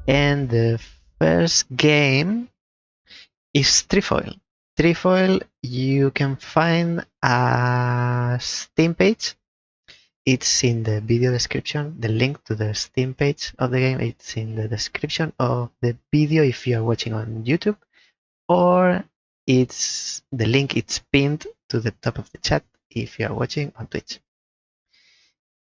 And the first game is Trifoil. Trifoil, you can find a Steam page. It's in the video description. The link to the Steam page of the game, it's in the description of the video if you are watching on YouTube, or it's the link, it's pinned to the top of the chat if you are watching on Twitch.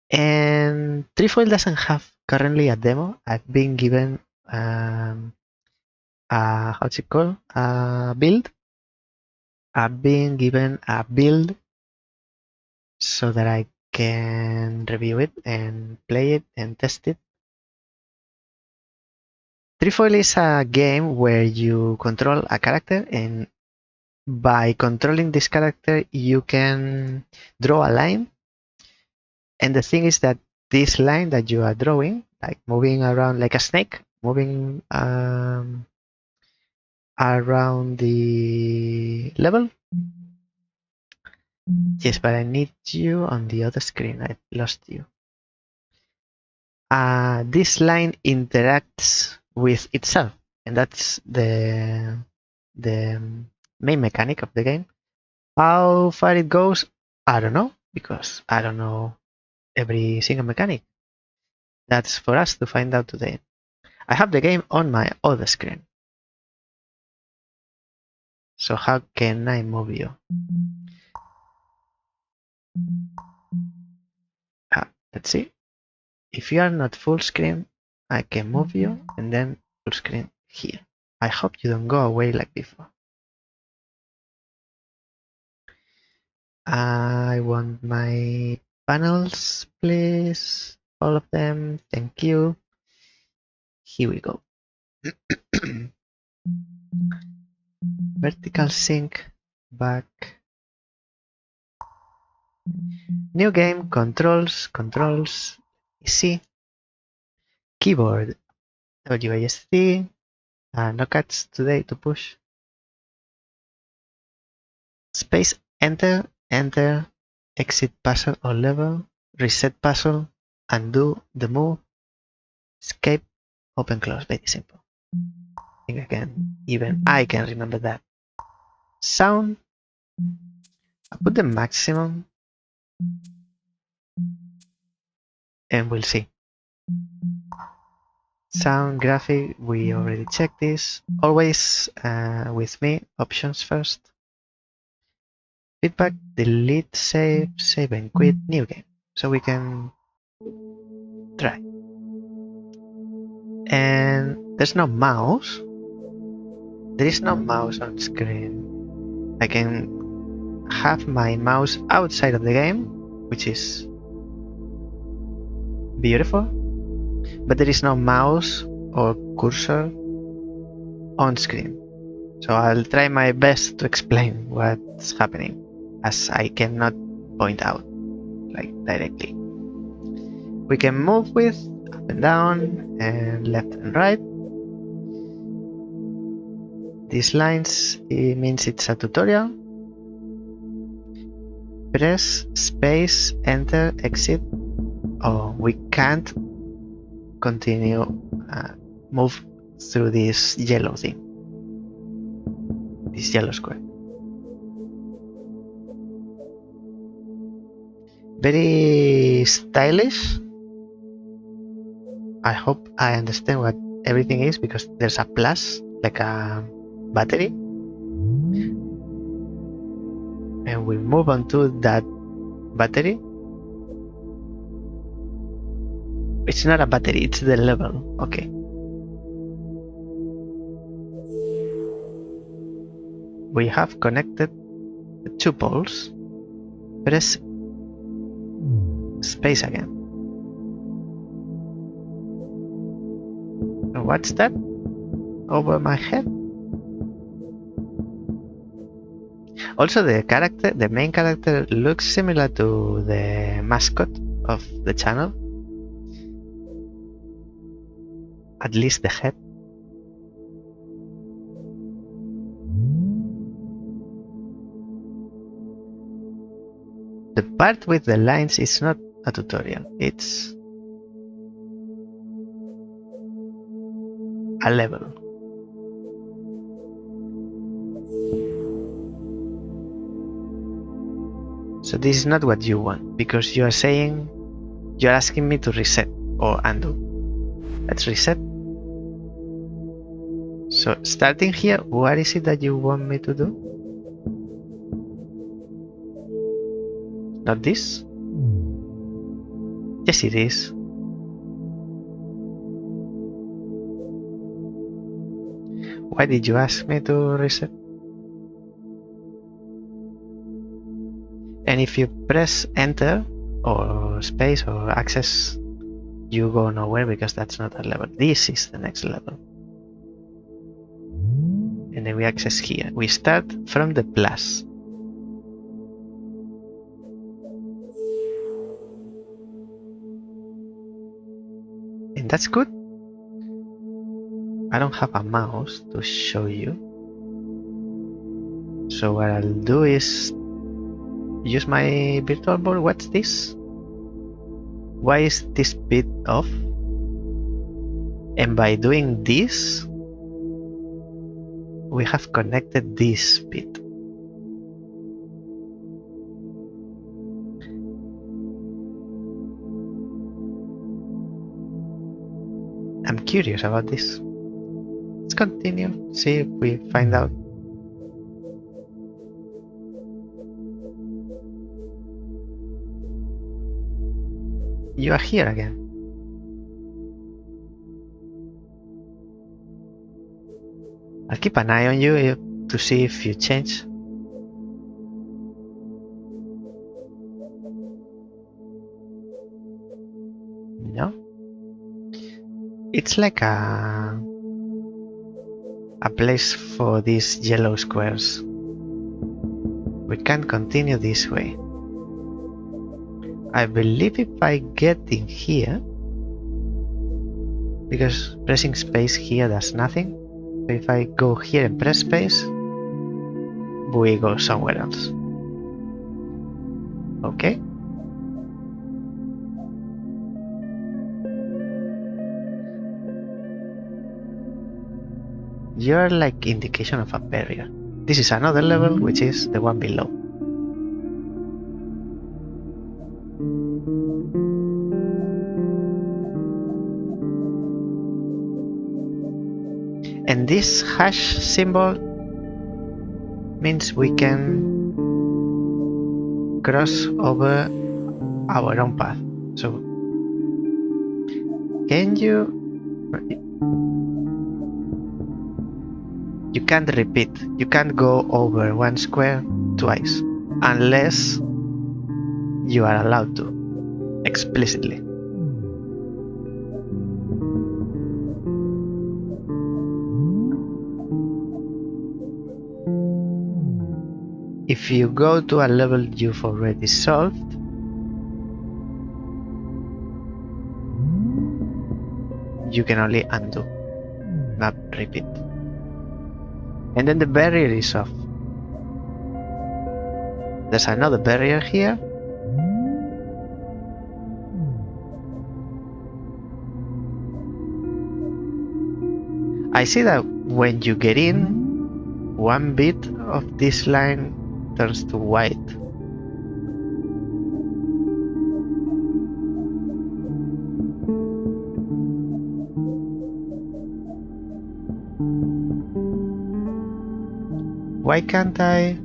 And Trifoil doesn't have currently a demo. I've been given how's it called? A build. I've been given a build so that I can review it and play it and test it. Trifoil is a game where you control a character, and by controlling this character you can draw a line. And the thing is that this line that you are drawing, like moving around like a snake, moving around the level. Yes, but I need you on the other screen. I lost you. This line interacts with itself, and that's the main mechanic of the game. How far it goes, I don't know, because I don't know every single mechanic. That's for us to find out today. I have the game on my other screen. So how can I move you? Let's see. If you are not full screen, I can move you and then full screen here. I hope you don't go away like before. I want my panels, please. All of them. Thank you. Here we go. Vertical sync, back. New game, controls, easy. Keyboard, WASD. No cuts today to push. Space, enter, exit puzzle or level, reset puzzle, undo the move, escape, open, close. Very simple. I think even I can remember that. Sound, I put the maximum and we'll see. Sound, graphic, we already checked this. Always with me, options first. Feedback, delete, save and quit, new game. So we can try. And there's no mouse. There is no mouse on screen. I can have my mouse outside of the game, which is beautiful, but there is no mouse or cursor on screen. So I'll try my best to explain what's happening, as I cannot point out like directly. We can move with up and down and left and right. These lines, it means it's a tutorial. Press space, enter, exit. Oh, we can't continue move through this yellow thing, this yellow square. Very stylish. I hope I understand what everything is, because there's a plus, like a battery, and we move on to that battery. It's not a battery, it's the level. Okay. We have connected the two poles. Press space again. What's that? Over my head? Also, the main character looks similar to the mascot of the channel. At least the head. The part with the lines is not a tutorial. It's a level. So this is not what you want, because you are saying, you're asking me to reset or undo. Let's reset. So starting here, what is it that you want me to do? Not this? Yes, it is. Why did you ask me to reset? And if you press enter or space or access, you go nowhere because that's not a level. This is the next level. And then we access here. We start from the plus. And that's good. I don't have a mouse to show you. So what I'll do is use my virtual board. What's this? Why is this bit off? And by doing this, we have connected this bit. I'm curious about this. Let's continue, see if we find out. You are here again. I'll keep an eye on you to see if you change. No? It's like a place for these yellow squares. We can't continue this way. I believe if I get in here, because pressing space here does nothing, so if I go here and press space, we go somewhere else. Okay. You're like indication of a barrier. This is another level, which is the one below. And this hash symbol means we can cross over our own path. So can you can't repeat, you can't go over one square twice unless you are allowed to explicitly. If you go to a level you've already solved, you can only undo, not repeat. And then the barrier is off. There's another barrier here. I see that when you get in, one bit of this line turns to white. Why can't I?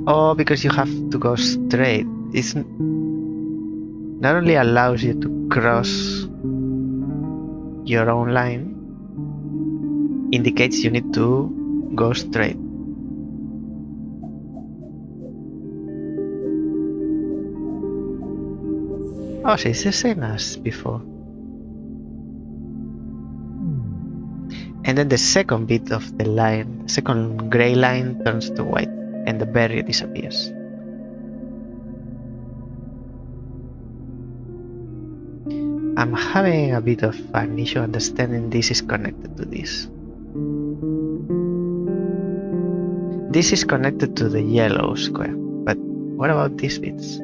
Oh, because you have to go straight. It's not only allows you to cross your own line, indicates you need to go straight. Oh, so it's the same as before. And then the second bit of the line, the second gray line, turns to white and the barrier disappears. I'm having a bit of an issue understanding this is connected to this. This is connected to the yellow square, but what about these bits?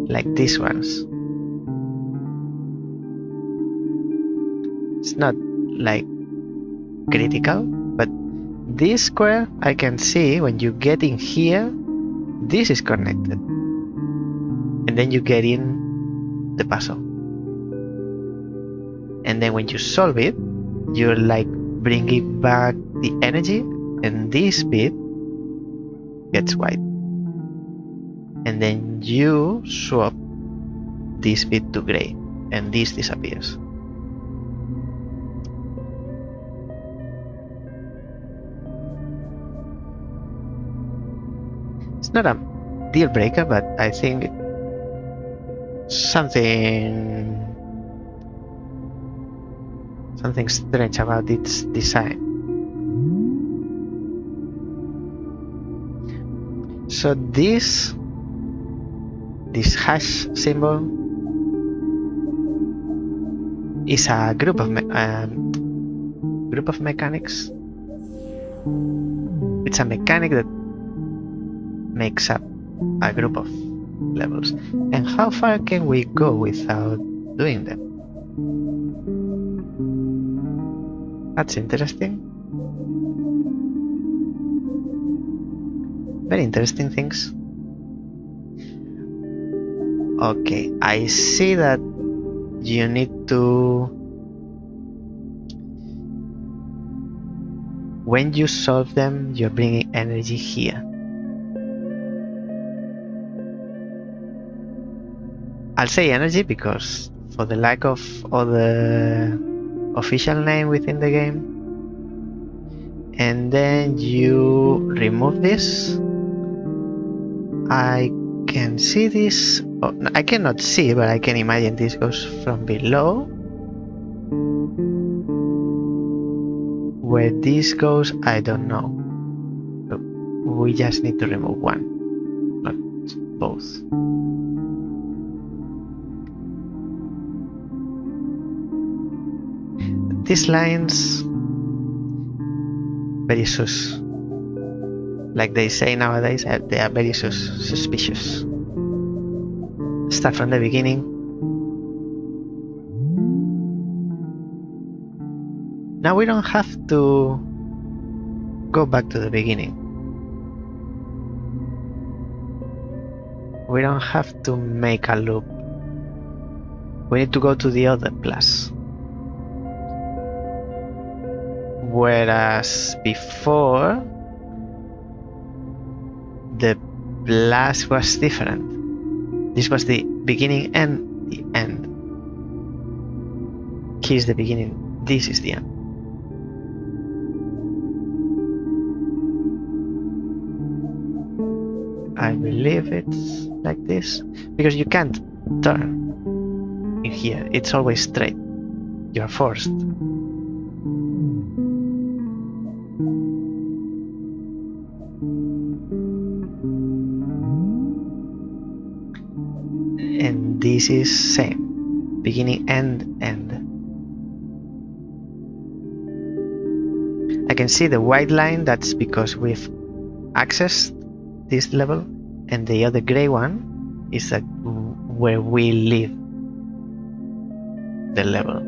like these ones. It's not like critical, but this square I can see when you get in here, this is connected, and then you get in the puzzle, and then when you solve it, you're like bringing back the energy, and this bit gets white, and then you swap this bit to gray, and this disappears. It's not a deal breaker, but I think something strange about its design. So this hash symbol is a group of mechanics. It's a mechanic that makes up a group of levels. And how far can we go without doing them? That's interesting. Very interesting things. Okay, I see that you need to, when you solve them, you're bringing energy here. I'll say energy because for the lack of other official name within the game. And then you remove this. I can see this. Oh, I cannot see, but I can imagine this goes from below. Where this goes, I don't know. So we just need to remove one, not both. These lines, very sus. Like they say nowadays, they are very suspicious. Start from the beginning. Now we don't have to go back to the beginning. We don't have to make a loop. We need to go to the other plus. Whereas before, the plus was different. This was the beginning and the end. Here's the beginning, this is the end. I believe it's like this, because you can't turn in here, it's always straight. You're forced. And this is same, beginning, end, end. I can see the white line, that's because we've accessed this level, and the other gray one is where we leave the level.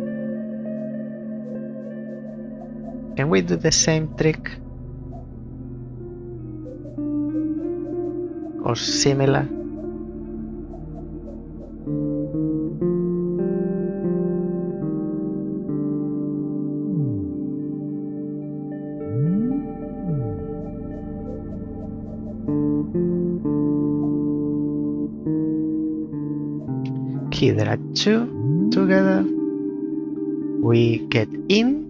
Can we do the same trick? Or similar? Here there are two together. We get in.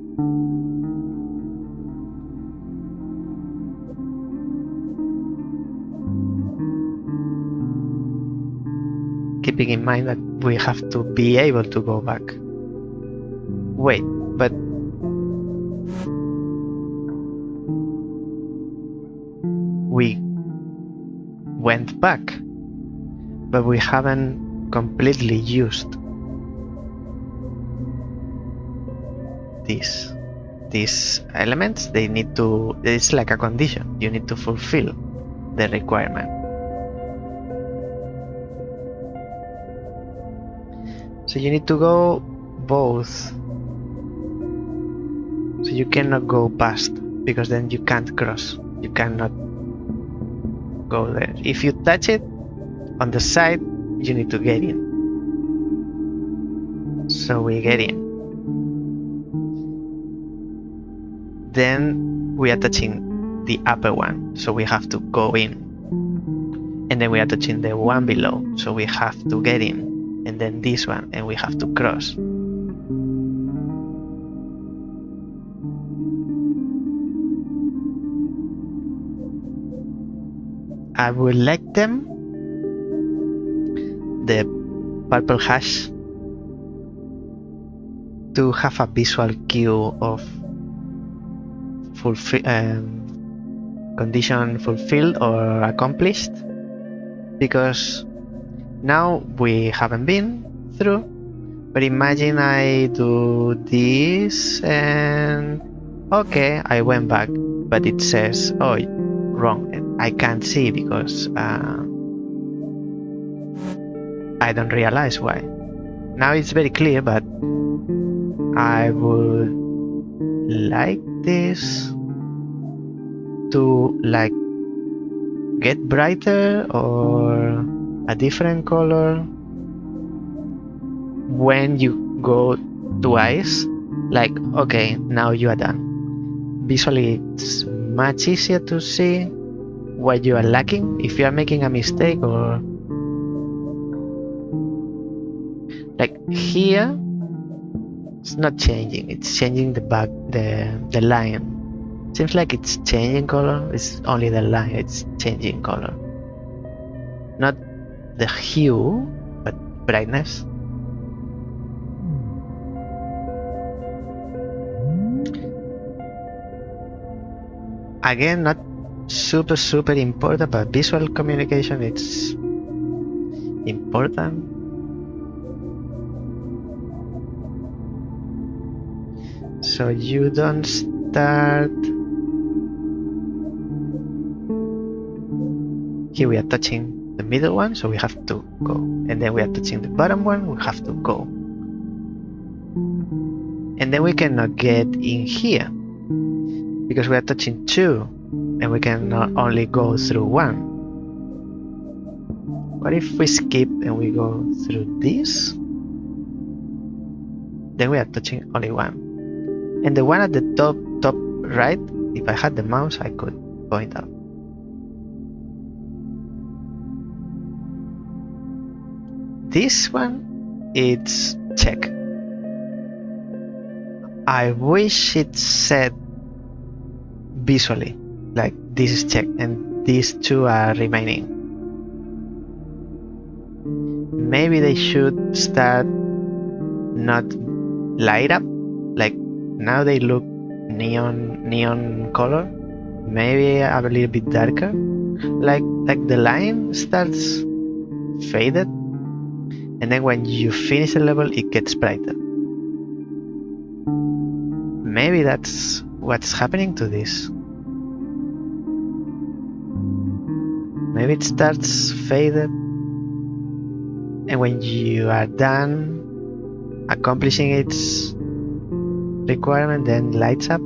Keeping in mind that we have to be able to go back. Wait, but we went back, but we haven't completely used these elements. They need to, it's like a condition, you need to fulfill the requirement. So you need to go both. So you cannot go past, because then you can't cross. You cannot go there. If you touch it on the side, you need to get in. So we get in. Then we are touching the upper one, so we have to go in. And then we are touching the one below, so we have to get in. And then this one, and we have to cross. I will like them, the purple hash, to have a visual cue of condition fulfilled or accomplished, because now we haven't been through, but imagine I do this and okay, I went back, but it says, oh, wrong, and I can't see because I don't realize why. Now it's very clear, but I would like this to like get brighter or a different color when you go twice. Like, okay, now you are done. Visually, it's much easier to see what you are lacking if you are making a mistake, or like here it's not changing, it's changing the back, the line. Seems like it's changing color, it's only the line, it's changing color, not the hue, but brightness. Again, not super important, but visual communication, it's important. So you don't start. Here we are touching the middle one, so we have to go. And then we are touching the bottom one, we have to go. And then we cannot get in here, because we are touching two, and we cannot only go through one. What if we skip and we go through this? Then we are touching only one. And the one at the top right, if I had the mouse, I could point out. This one, it's check. I wish it said visually, like this is check and these two are remaining. Maybe they should start not light up, like now they look neon color, maybe a little bit darker, like the line starts faded, and then when you finish the level it gets brighter. Maybe that's what's happening to this. Maybe it starts faded, and when you are done accomplishing its requirement, then lights up.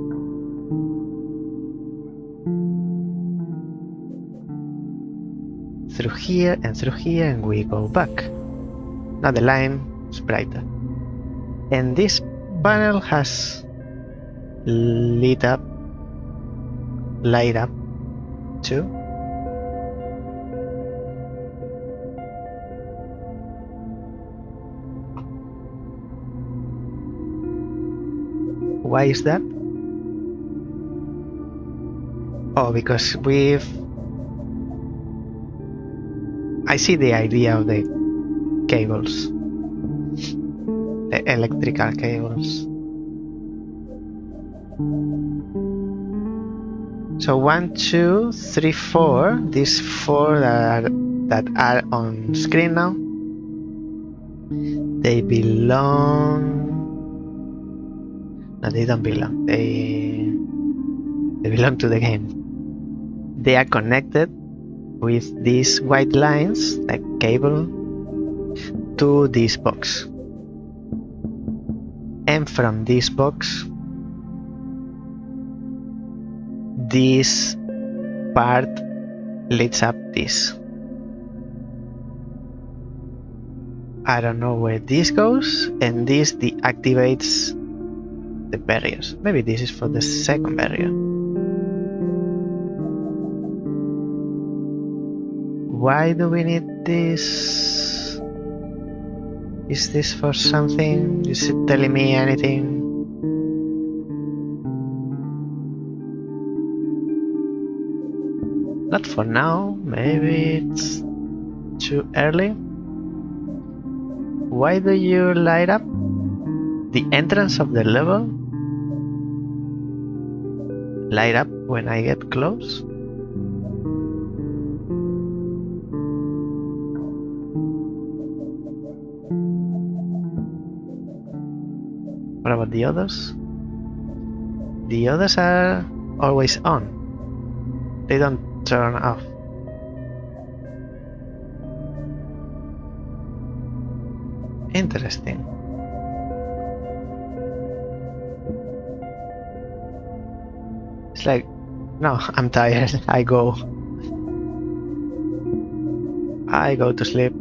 Through here, and we go back. Now the line is brighter. And this panel has light up too. Why is that? Oh, because I see the idea of the cables, the electrical cables. So 1, 2, 3, 4. These 4 that are on screen now, they belong. No, they don't belong. They belong to the game. They are connected with these white lines, like cable, to this box. from this box, this part lights up this. I don't know where this goes, and this deactivates the barriers. Maybe this is for the second barrier. Why do we need this? Is this for something? Is it telling me anything? Not for now. Maybe it's too early. Why do you light up the entrance of the level? Light up when I get close? What about the others? The others are always on. They don't turn off. Interesting. It's like, no, I'm tired. I go to sleep.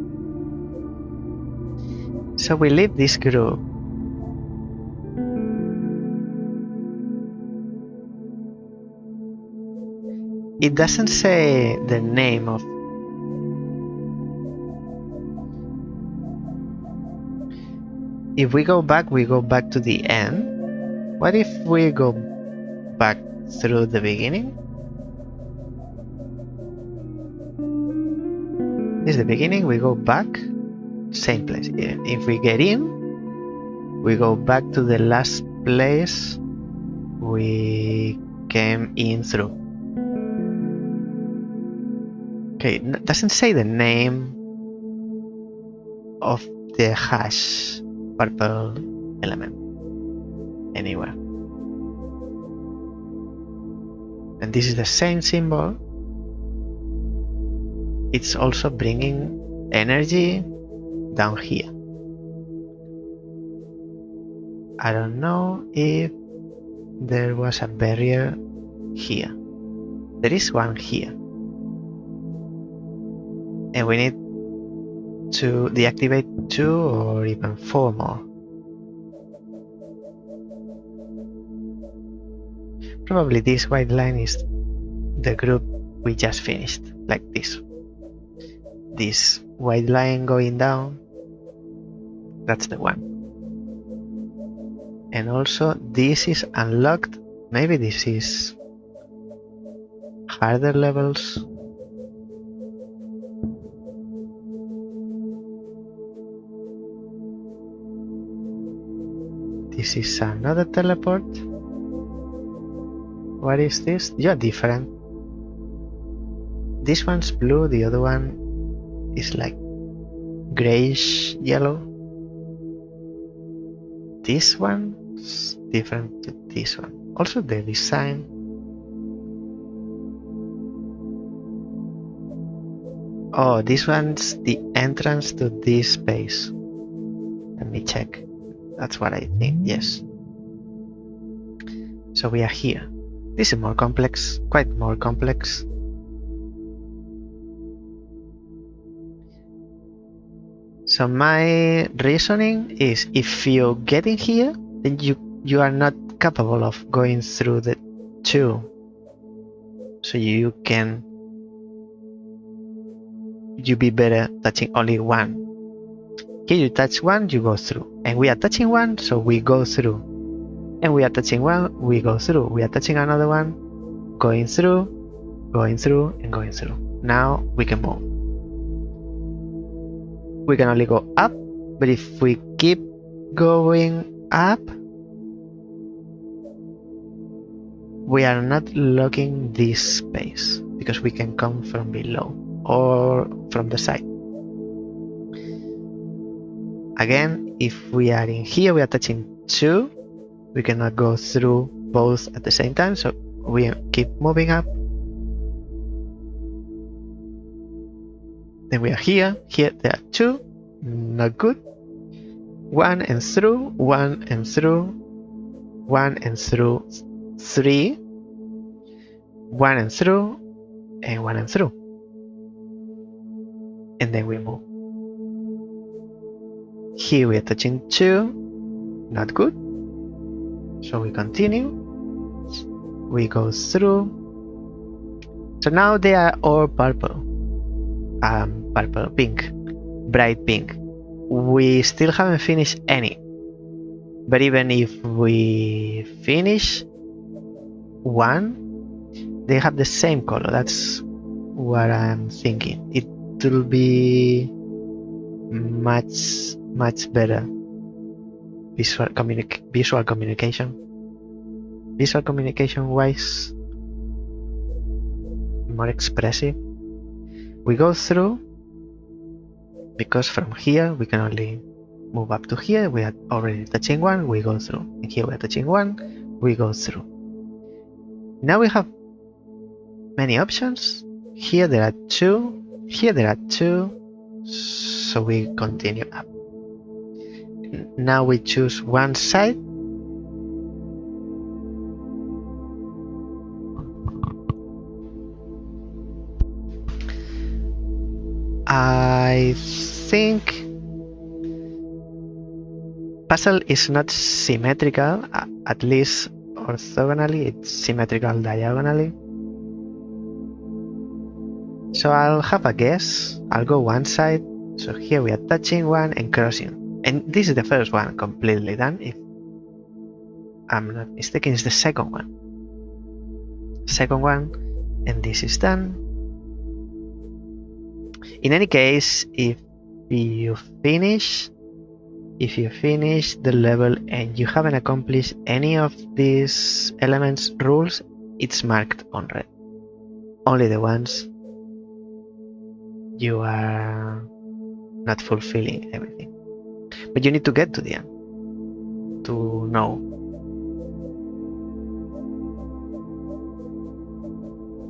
So we leave this group. It doesn't say the name of. If we go back to the end. What if we go back through the beginning? This is the beginning, we go back, same place. If we get in, we go back to the last place we came in through. Okay, it doesn't say the name of the hash purple element anywhere. And this is the same symbol. It's also bringing energy down here. I don't know if there was a barrier here. There is one here. And we need to deactivate 2 or even 4 more. Probably this white line is the group we just finished, like this. This white line going down, that's the one. And also this is unlocked. Maybe this is harder levels. This is another teleport. What is this? Yeah, different. This one's blue, the other one is like grayish yellow. This one's different to this one. Also the design. Oh, this one's the entrance to this space. Let me check. That's what I think, yes. So we are here. This is more complex, quite more complex. So my reasoning is, if you get in here, then you are not capable of going through the 2. So you be better touching only 1. Here you touch 1, you go through. And we are touching 1, so we go through. And we are touching 1, we go through. We are touching another one, going through, and going through. Now we can move. We can only go up, but if we keep going up, we are not locking this space because we can come from below or from the side. Again, if we are in here, we are touching 2. We cannot go through both at the same time, so we keep moving up. Then we are here. Here there are 2. Not good. 1 and through, 1 and through, 1 and through 3, 1 and through, and 1 and through. And then we move. Here we are touching 2, not good. So we continue. We go through. So now they are all purple. Purple, pink, bright pink. We still haven't finished any. But even if we finish one, they have the same color. That's what I'm thinking. It will be much better visual communication. Visual communication wise, more expressive. We go through because from here we can only move up to here. We are already touching 1, we go through. And here we are touching 1, we go through. Now we have many options. Here there are 2, here there are 2, so we continue up. Now we choose one side. I think puzzle is not symmetrical, at least orthogonally, it's symmetrical diagonally. So I'll have a guess. I'll go one side. So here we are touching 1 and crossing. And this is the first one completely done. If I'm not mistaken, it's the second one. Second one, and this is done. In any case, if you finish the level and you haven't accomplished any of these elements rules, it's marked on red. Only the ones you are not fulfilling everything. But you need to get to the end to know.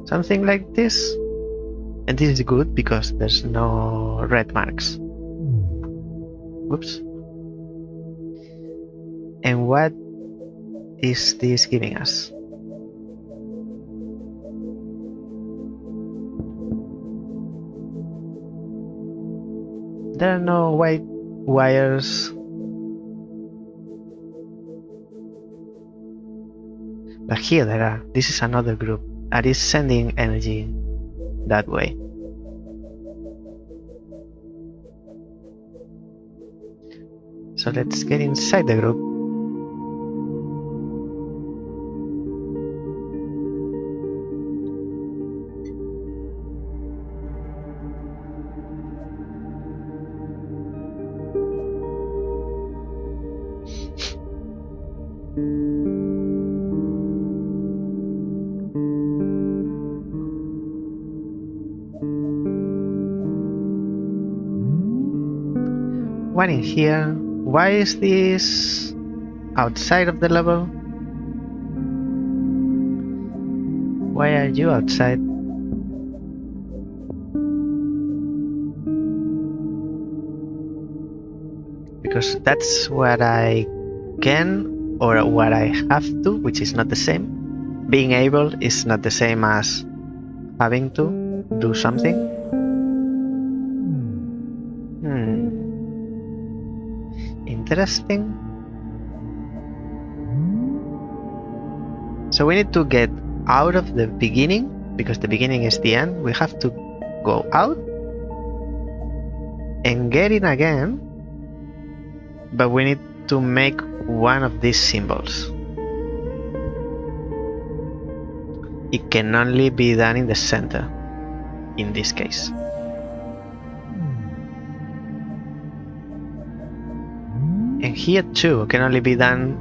Something like this. And this is good because there's no red marks. Oops. And what is this giving us? There are no white wires. But here there are. This is another group that is sending energy that way. So let's get inside the group. One in here. Why is this outside of the level? Why are you outside? Because that's what I can or what I have to, which is not the same. Being able is not the same as having to do something. Interesting. So we need to get out of the beginning, because the beginning is the end. We have to go out and get in again, but we need to make one of these symbols. It can only be done in the center, in this case. And here too can only be done.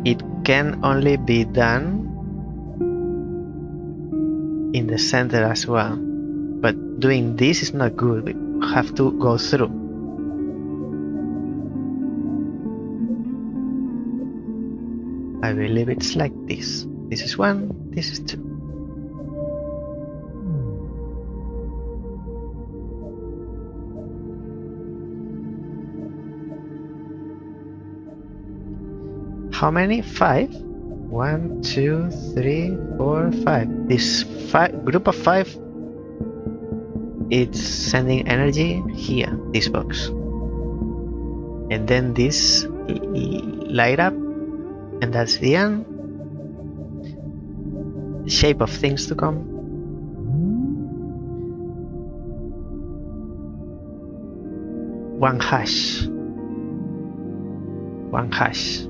It can only be done in the center as well. But doing this is not good. We have to go through. I believe it's like this. This is 1, this is 2. how many? 5? 1, 2, 3, 4, 5. This group of 5, it's sending energy here, this box. And then this light up, and that's the end. Shape of things to come. One hash. One hash.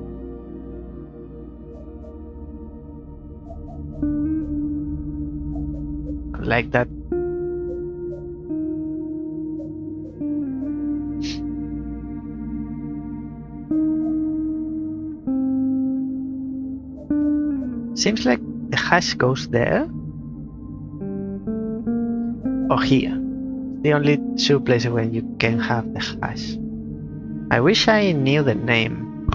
Like that. Seems like the hash goes there or here. The only two places where you can have the hash. I wish I knew the name,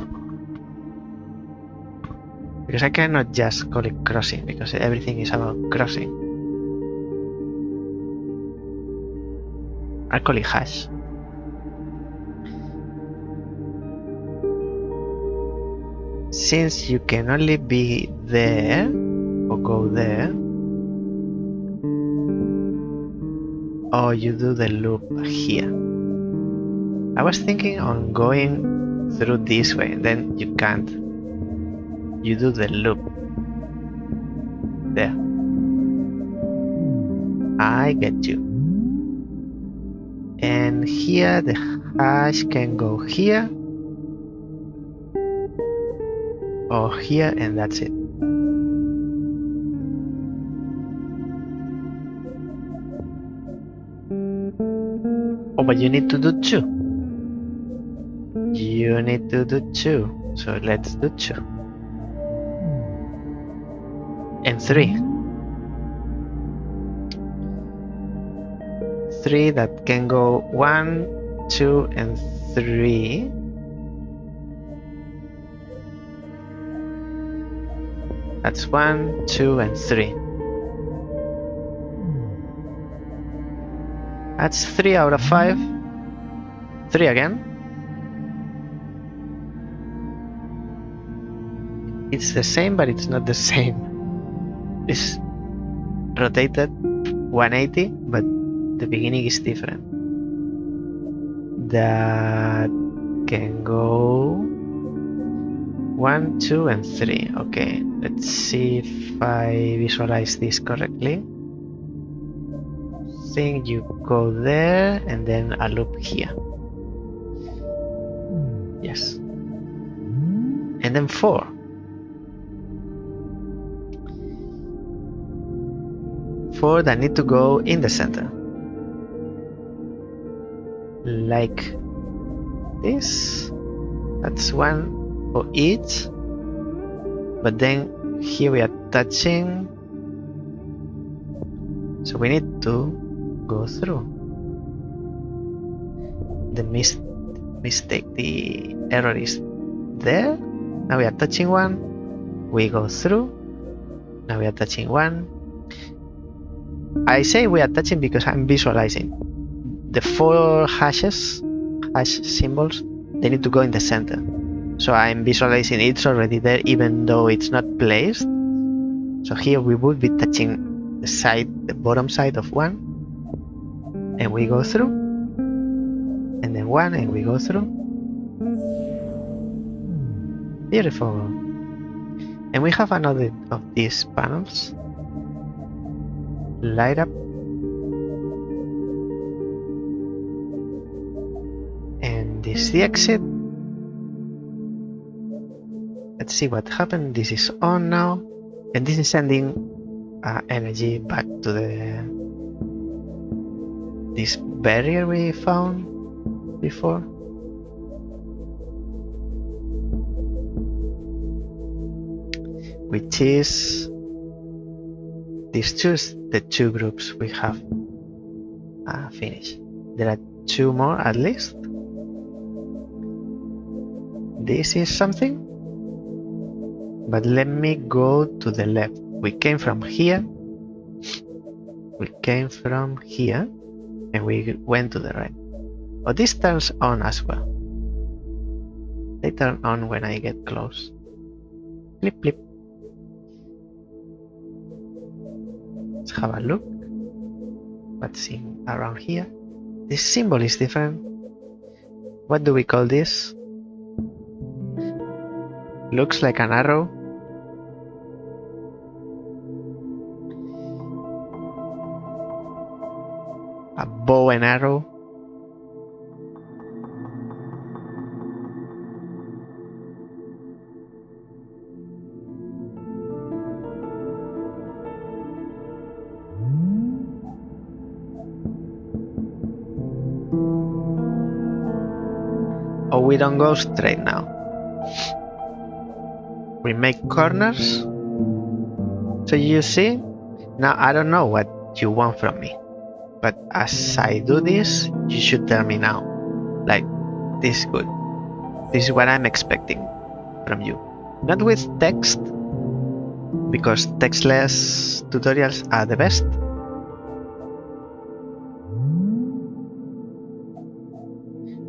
because I cannot just call it crossing, because everything is about crossing. I call it hash. Since you can only be there or go there, or you do the loop here. I was thinking on going through this way, then you can't. You do the loop there. I get you. And here the hash can go here or here, and that's it. Oh, but you need to do 2. You need to do 2. So let's do 2. And 3. 3 that can go 1, 2, and 3. That's 1, 2, and 3. That's 3 out of 5. 3 again. It's the same, but it's not the same. It's rotated 180, but the beginning is different. That can go 1, 2, and 3. Okay, let's see if I visualize this correctly. I think you go there and then a loop here. Yes. And then 4. 4 that need to go in the center. Like this. That's 1 for each. But then here we are touching. So we need to go through. The mistake, the error is there. Now we are touching 1. We go through. Now we are touching 1. I say we are touching because I'm visualizing. The 4 hash symbols, they need to go in the center. So I'm visualizing it's already there even though it's not placed. So here we would be touching the side, the bottom side of 1. And we go through. And then 1 and we go through. Beautiful. And we have another of these panels. Light up. And this is the exit. Let's see what happened. This is on now. And this is sending energy back to this barrier we found before. Which is the 2 groups we have finished. There are 2 more at least. This is something, but let me go to the left. We came from here, and we went to the right. Oh, this turns on as well. They turn on when I get close. Blip, blip. Let's have a look. What's in around here? This symbol is different. What do we call this? Looks like an arrow. A bow and arrow. Oh, we don't go straight now. We make corners. So you see, now I don't know what you want from me. But as I do this, you should tell me now. Like, this is good. This is what I'm expecting from you. Not with text, because textless tutorials are the best.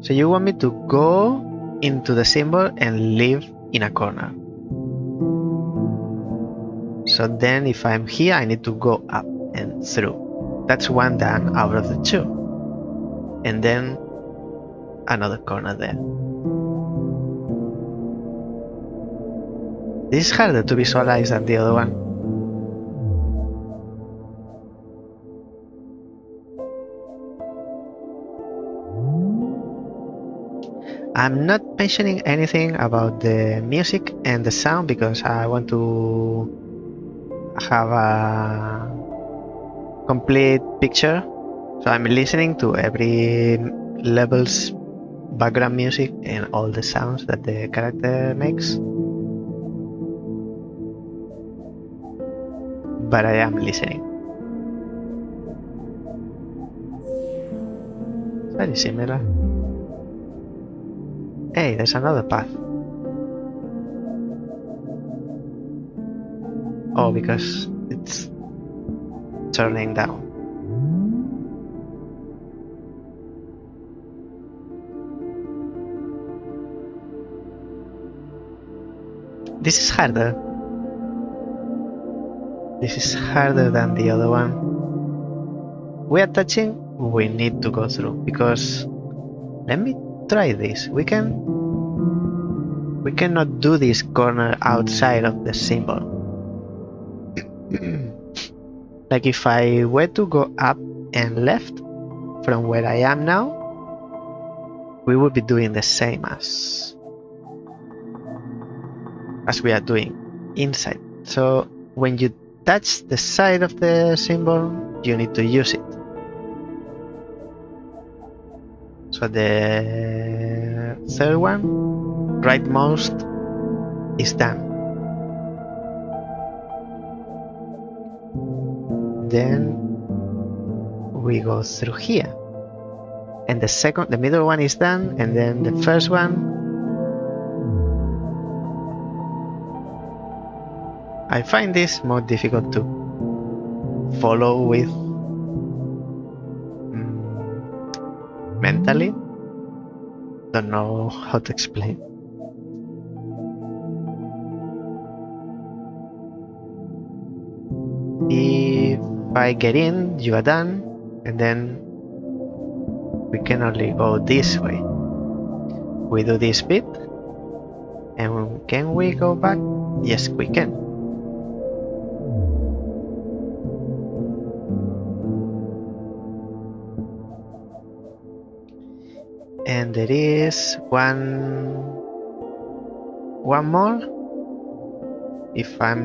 So you want me to go into the symbol and live in a corner. So then if I'm here, I need to go up and through. That's one done out of the two. And then another corner there. This is harder to visualize than the other one. I'm not mentioning anything about the music and the sound because I want to have a complete picture. So I'm listening to every level's background music and all the sounds that the character makes. But I am listening. Very similar. Hey, there's another path. Oh, because it's turning down. This is harder. This is harder than the other one. We are touching, we need to go through because let me try this. We cannot do this corner outside of the symbol. Like if I were to go up and left from where I am now, we would be doing the same as we are doing inside. So when you touch the side of the symbol, you need to use it. So the third one, rightmost, is done. Then we go through here. And the middle one is done, and then the first one. I find this more difficult to follow with mentally. Don't know how to explain. If I get in, you are done, and then we can only go this way. We do this bit, and can we go back? Yes, we can. And there is one more. If I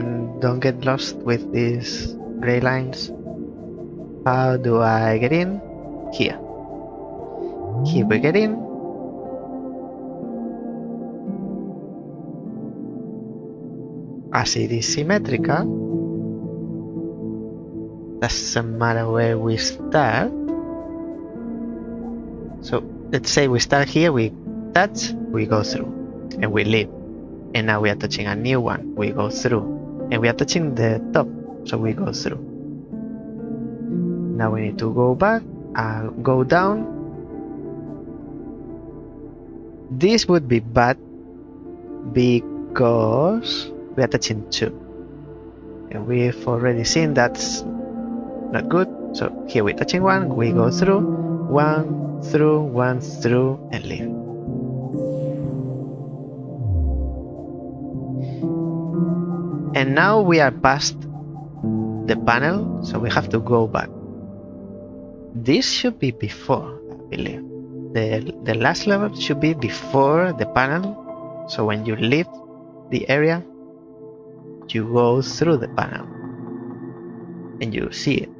don't get lost with these gray lines, how do I get in? Here. Here we get in. As it is symmetrical, doesn't matter where we start. So let's say we start here, we touch, we go through, and we leave. And now we are touching a new one, we go through. And we are touching the top, so we go through. Now we need to go back, go down. This would be bad because we are touching 2. And we've already seen that's not good. So here we're touching 1, we go through, 1 through, 1 through, and leave. And now we are past the panel, so we have to go back. This should be before, I believe. The last level should be before the panel. So when you leave the area, you go through the panel and you see it.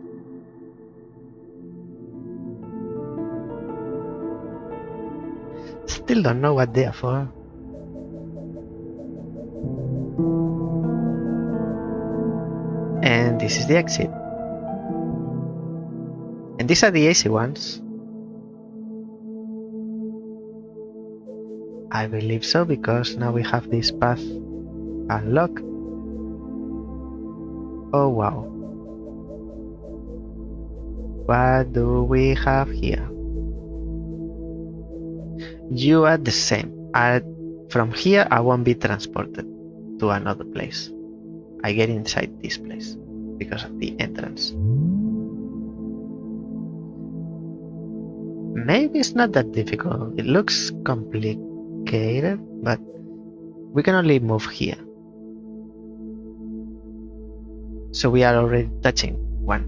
Still don't know what they are for. And this is the exit. And these are the easy ones. I believe so, because now we have this path unlocked. Oh wow. What do we have here? You are the same. From here I won't be transported to another place. I get inside this place because of the entrance. Maybe it's not that difficult. It looks complicated, but we can only move here. So we are already touching 1.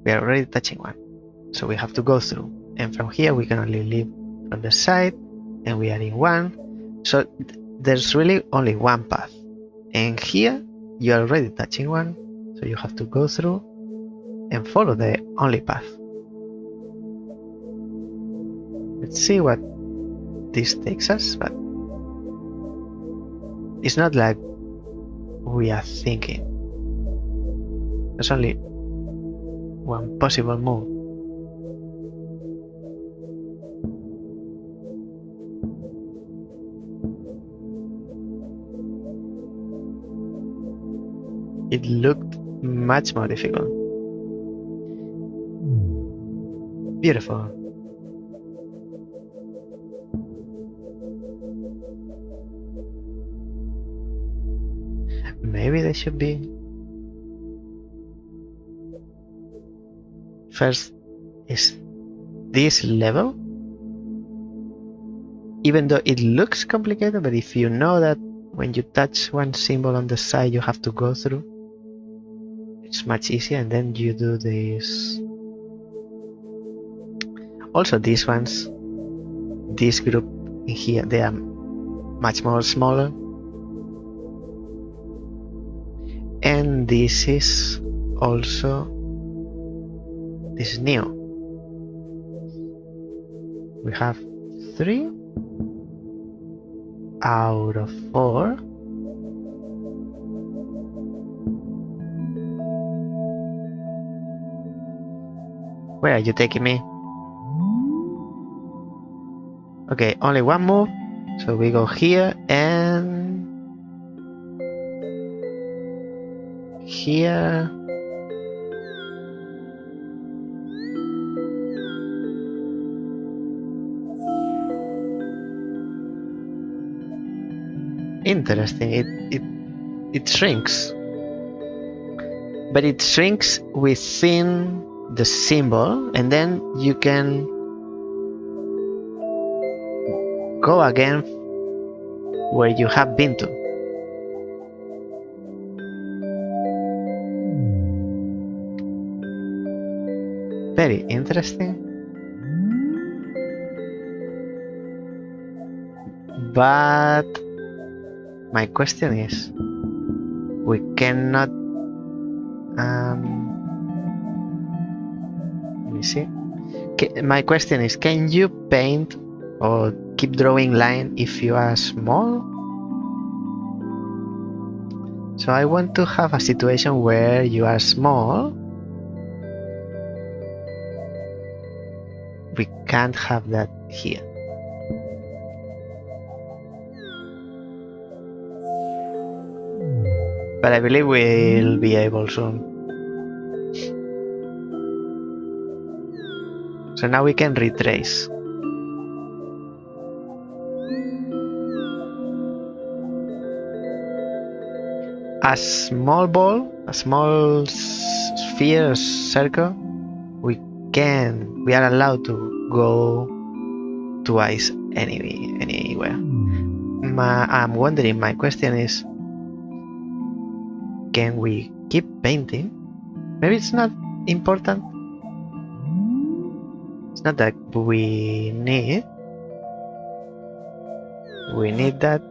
We are already touching 1. So we have to go through. And from here we can only leave from the side, and we are in 1. So there's really only 1 path. And here you are already touching 1. So you have to go through and follow the only path. Let's see what this takes us, but it's not like we are thinking. There's only 1 possible move. It looked much more difficult. Beautiful. Maybe they should be. First is this level. Even though it looks complicated, but if you know that when you touch 1 symbol on the side you have to go through, it's much easier. And then you do this. Also these ones, this group in here, they are much more smaller. And this is also, this is new. We have 3 out of 4. Where are you taking me? Okay, only 1 move. So we go here and here. Interesting. It shrinks, but it shrinks within the symbol, and then you can go again where you have been to. Very interesting. But my question is, we cannot let me see. My question is, can you paint or keep drawing line if you are small? So I want to have a situation where you are small. We can't have that here. But I believe we'll be able soon. So now we can retrace. a small ball, a small sphere, circle, we are allowed to go twice anywhere. I'm wondering, my question is, can we keep painting? Maybe it's not important. It's not that we need that.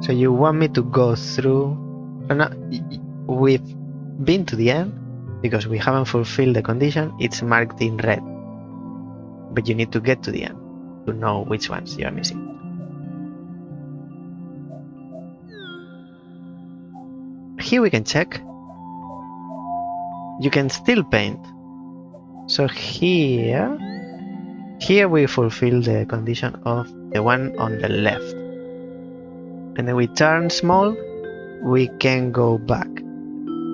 So you want me to go through? No, we've been to the end because we haven't fulfilled the condition. It's marked in red, but you need to get to the end to know which ones you are missing. Here we can check. You can still paint. So here we fulfill the condition of the one on the left. And then we turn small, we can go back.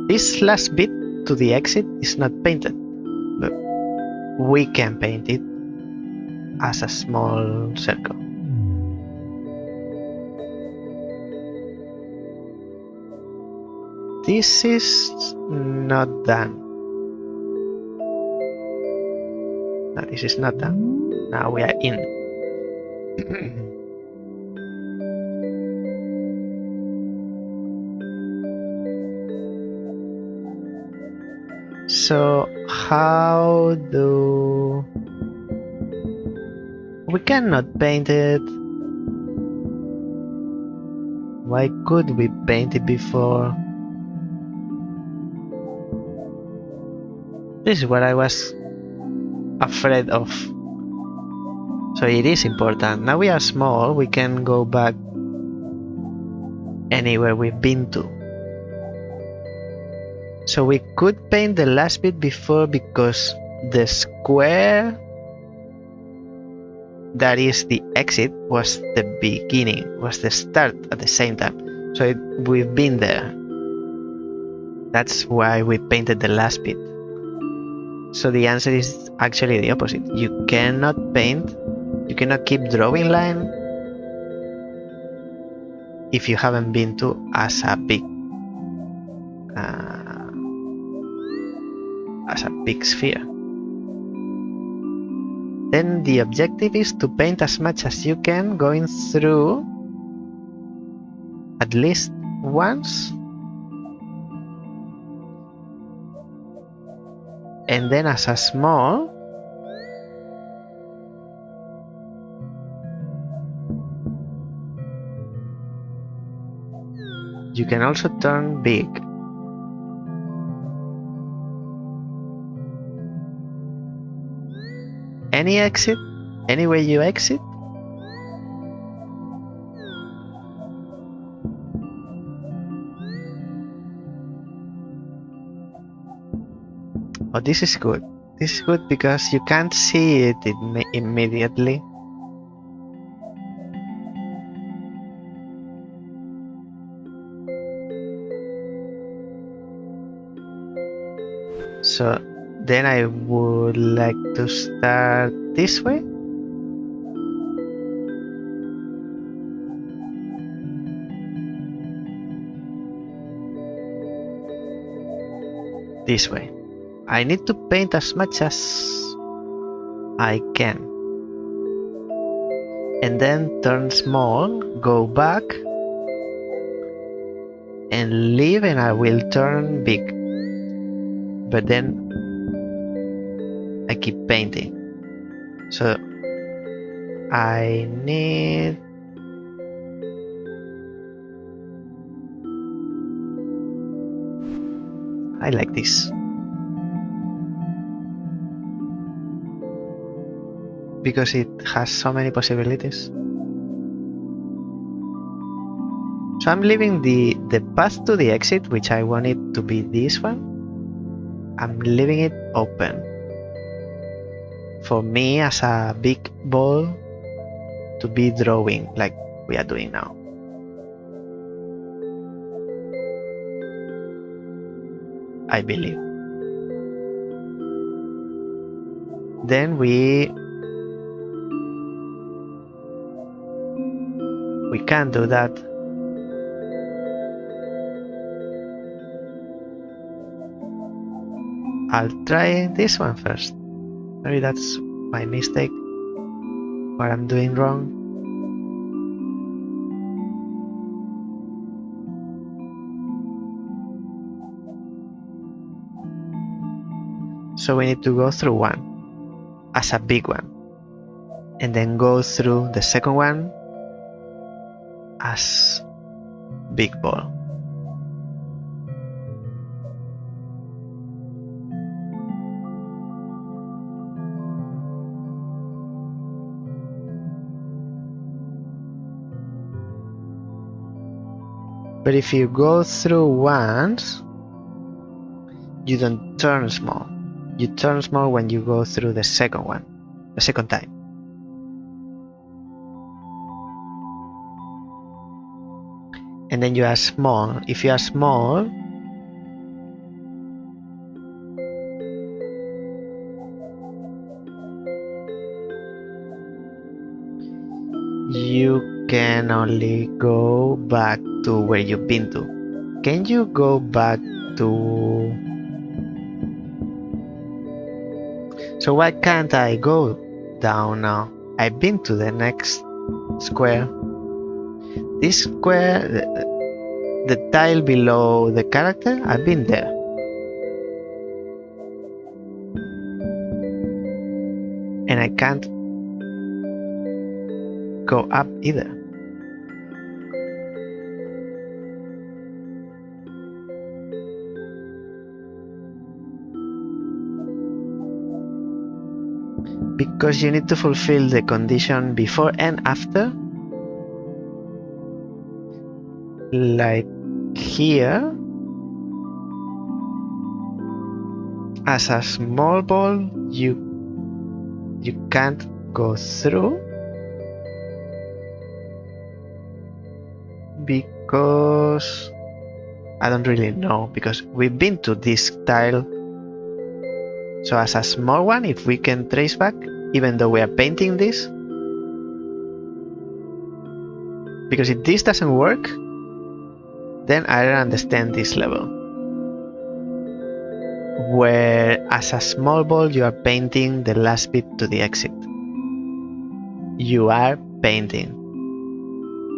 This last bit to the exit is not painted, but we can paint it as a small circle. This is not done. No, this is not done. Now we are in. So how do we cannot paint it? Why could we paint it before? This is what I was afraid of. So it is important. Now we are small, we can go back anywhere we've been to. So we could paint the last bit before because the square that is the exit was the beginning, was the start at the same time. So we've been there. That's why we painted the last bit. So the answer is actually the opposite. You cannot paint, you cannot keep drawing line if you haven't been to as a big sphere. Then the objective is to paint as much as you can, going through at least once, and then as a small, you can also turn big. Any exit, any way you exit, oh, this is good. This is good because you can't see it immediately. So then I would like to start this way. This way. I need to paint as much as I can. And then turn small, go back, and leave, and I will turn big. But then I keep painting. So I need I like this because it has so many possibilities. So I'm leaving the path to the exit, which I want it to be this one. I'm leaving it open for me as a big ball to be drawing like we are doing now. I believe. then we can't do that. I'll try this one first. Maybe that's my mistake, what I'm doing wrong. So we need to go through one as a big one, and then go through the second one as big ball. But if you go through once, you don't turn small. You turn small when you go through the second one, the second time. And then you are small. If you are small, you can only go back to where you've been to. Can you go back to... So why can't I go down now? I've been to the next square. This square, the tile below the character, I've been there. And I can't go up either. Because you need to fulfill the condition before and after. Like here, as a small ball, you can't go through because I don't really know, because we've been to this tile. So as a small one, if we can trace back, even though we are painting this, because if this doesn't work, then I don't understand this level, where as a small ball you are painting the last bit to the exit. You are painting,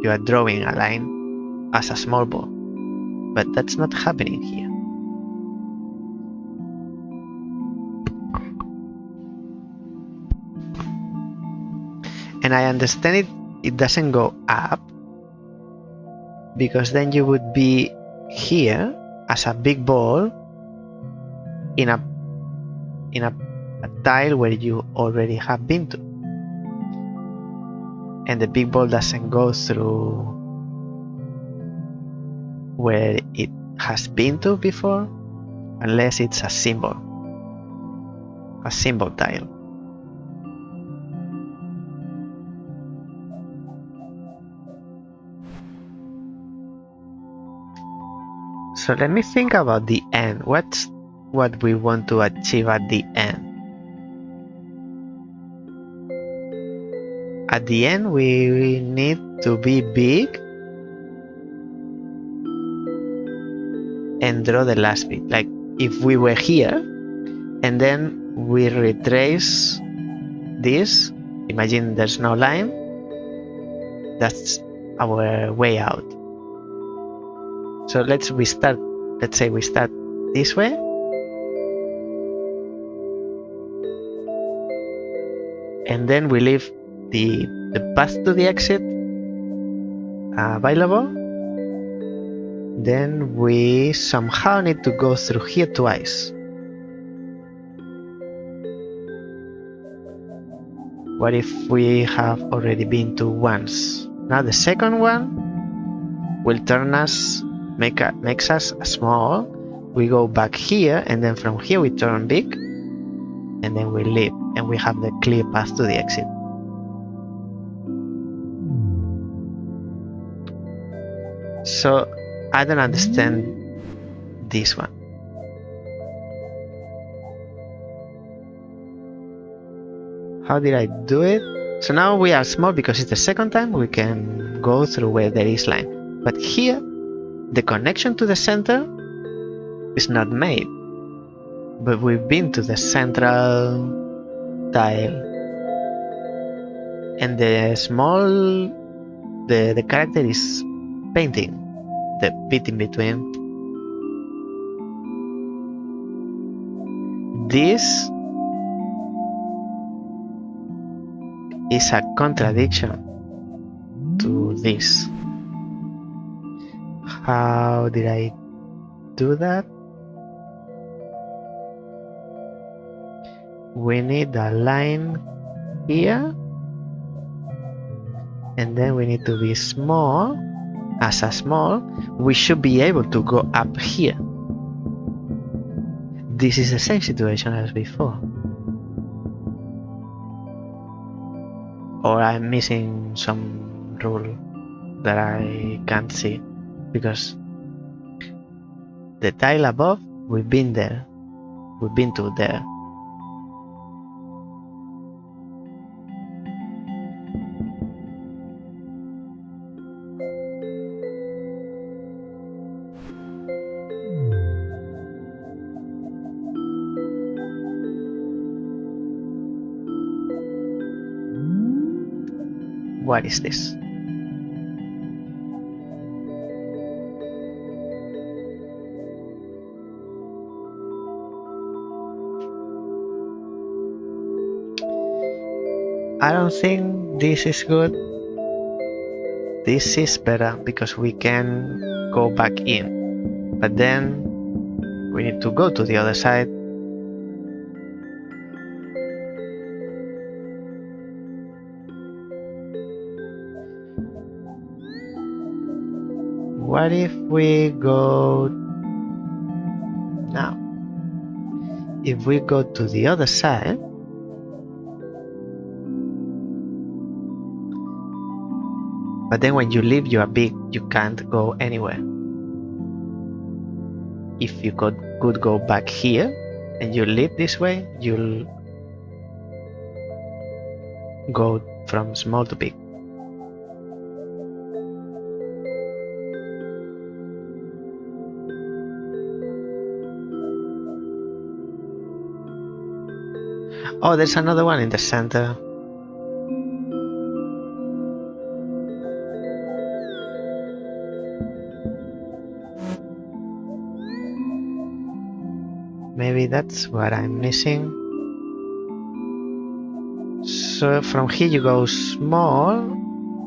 you are drawing a line as a small ball, but that's not happening here. And I understand it doesn't go up, because then you would be here as a big ball in a tile where you already have been to, and the big ball doesn't go through where it has been to before, unless it's a symbol tile. So let me think about the end. What's what we want to achieve at the end? At the end, we need to be big and draw the last bit. Like if we were here and then we retrace this, imagine there's no line, that's our way out. So let's say we start this way, and then we leave the path to the exit available. Then we somehow need to go through here twice. What if we have already been to once? Now the second one will turn us, makes us small. We go back here, and then from here we turn big, and then we leave, and we have the clear path to the exit. So I don't understand this one. How did I do it? So now we are small because it's the second time we can go through where there is line. But here, the connection to the center is not made. But we've been to the central tile. And the small, the character is painting the bit in between. This is a contradiction to this. How did I do that? We need a line here, and then we need to be small. As a small, we should be able to go up here. This is the same situation as before. Or I'm missing some rule that I can't see, because the tile above, we've been there. We've been to there. What is this? I don't think this is good. This is better because we can go back in. But then we need to go to the other side. What if we go now? If we go to the other side, but then when you leave, you are big, you can't go anywhere. If you could go back here and you leave this way, you'll go from small to big. Oh, there's another one in the center. Maybe that's what I'm missing. So from here you go small,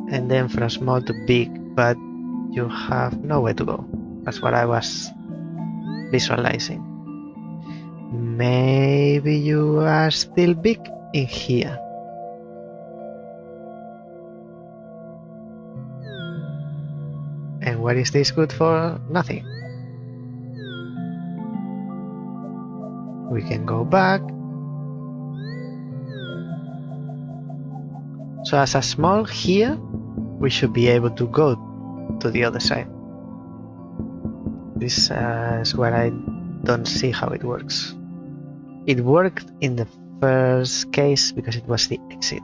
and then from small to big, but you have nowhere to go. That's what I was visualizing. Maybe you are still big in here. And what is this good for? Nothing. We can go back. So as a small here, we should be able to go to the other side. This is where I don't see how it works. It worked in the first case because it was the exit.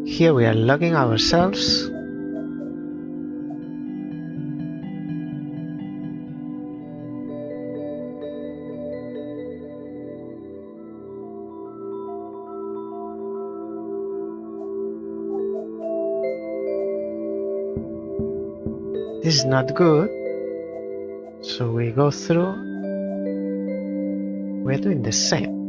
Here we are logging ourselves. This is not good. So we go through. We're doing the same.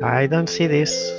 I don't see this.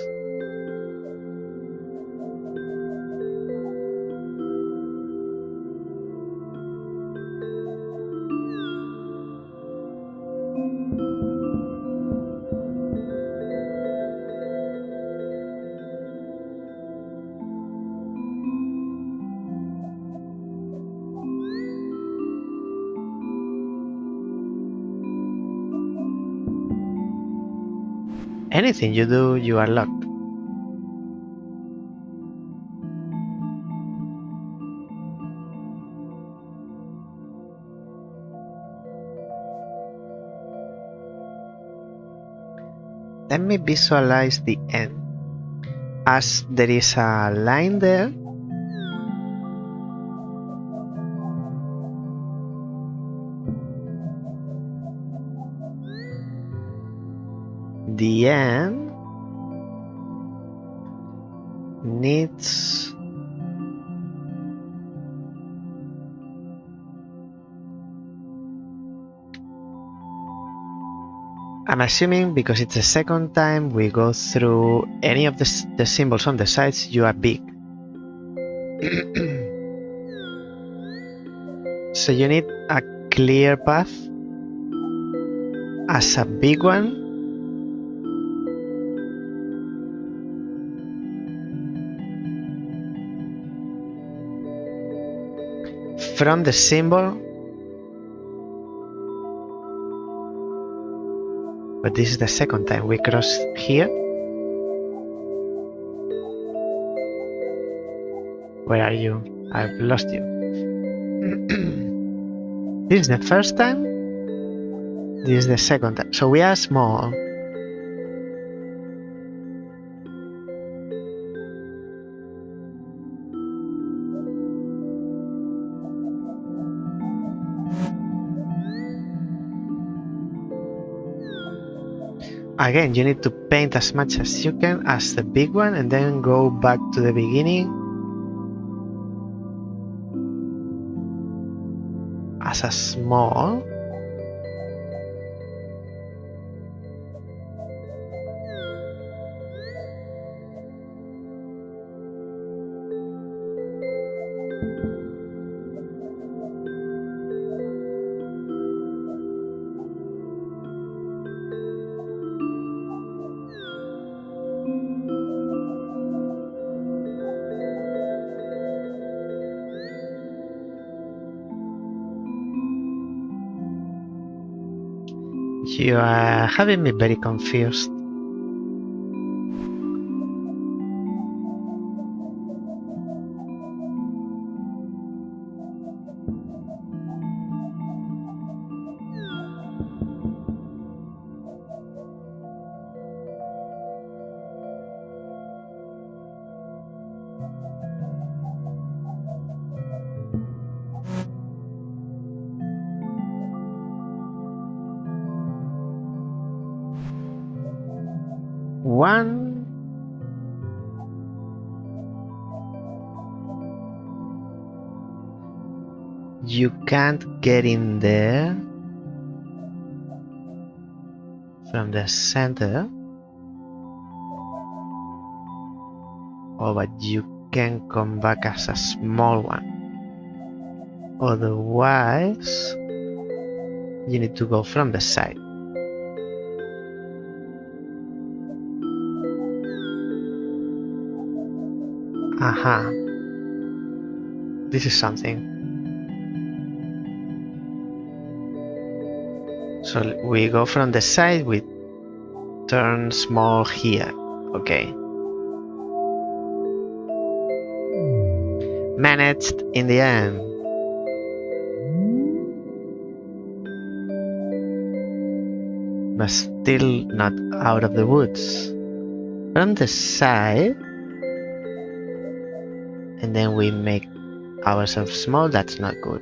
Anything you do, you are locked. Let me visualize the end. As there is a line there, the end needs I'm assuming because it's the second time we go through any of the symbols on the sides, you are big. So you need a clear path as a big one. From the symbol. But this is the second time we cross here. Where are you? I've lost you. This is the first time. This is the second time. So we are small. Again, you need to paint as much as you can as the big one and then go back to the beginning as a small. You are having me very confused. One, you can't get in there from the center, but you can come back as a small one. Otherwise, you need to go from the side. Aha. This is something. So we go from the side, we turn small here. Okay. Managed in the end. But still not out of the woods. From the side, and then we make ourselves small. That's not good.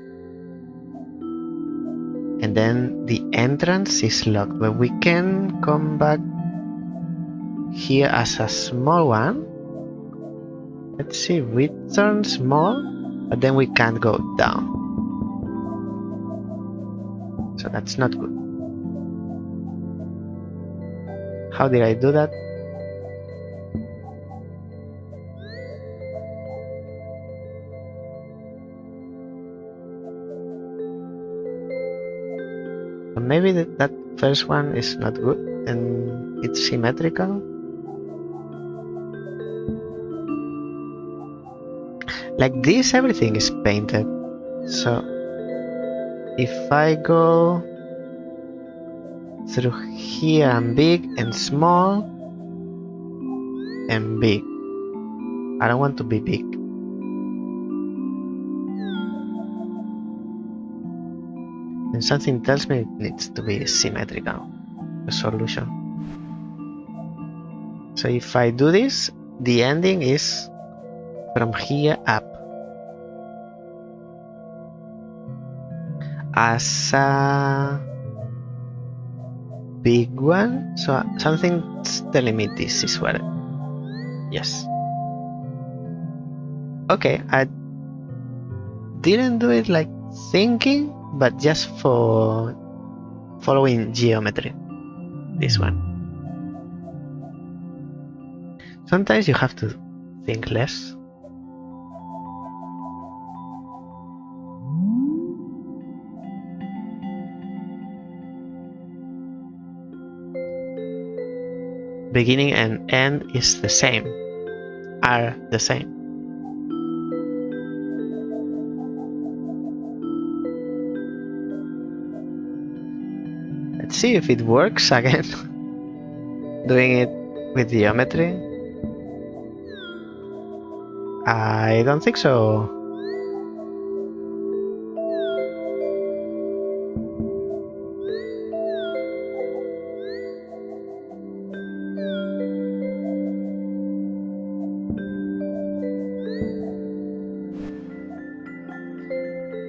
And then the entrance is locked, but we can come back here as a small one. Let's see, we turn small, but then we can't go down. So that's not good. How did I do that? Maybe that first one is not good and it's symmetrical. Like this, everything is painted. So if I go through here and big and small and big, I don't want to be big. And something tells me it needs to be symmetrical, the solution. So if I do this, the ending is from here up. As a big one, so something's telling me this is where. Yes. Okay, I didn't do it like thinking, but just for following geometry. This one. Sometimes you have to think less. Beginning and end is the same, are the same. Let's see if it works again. Doing it with geometry. I don't think so.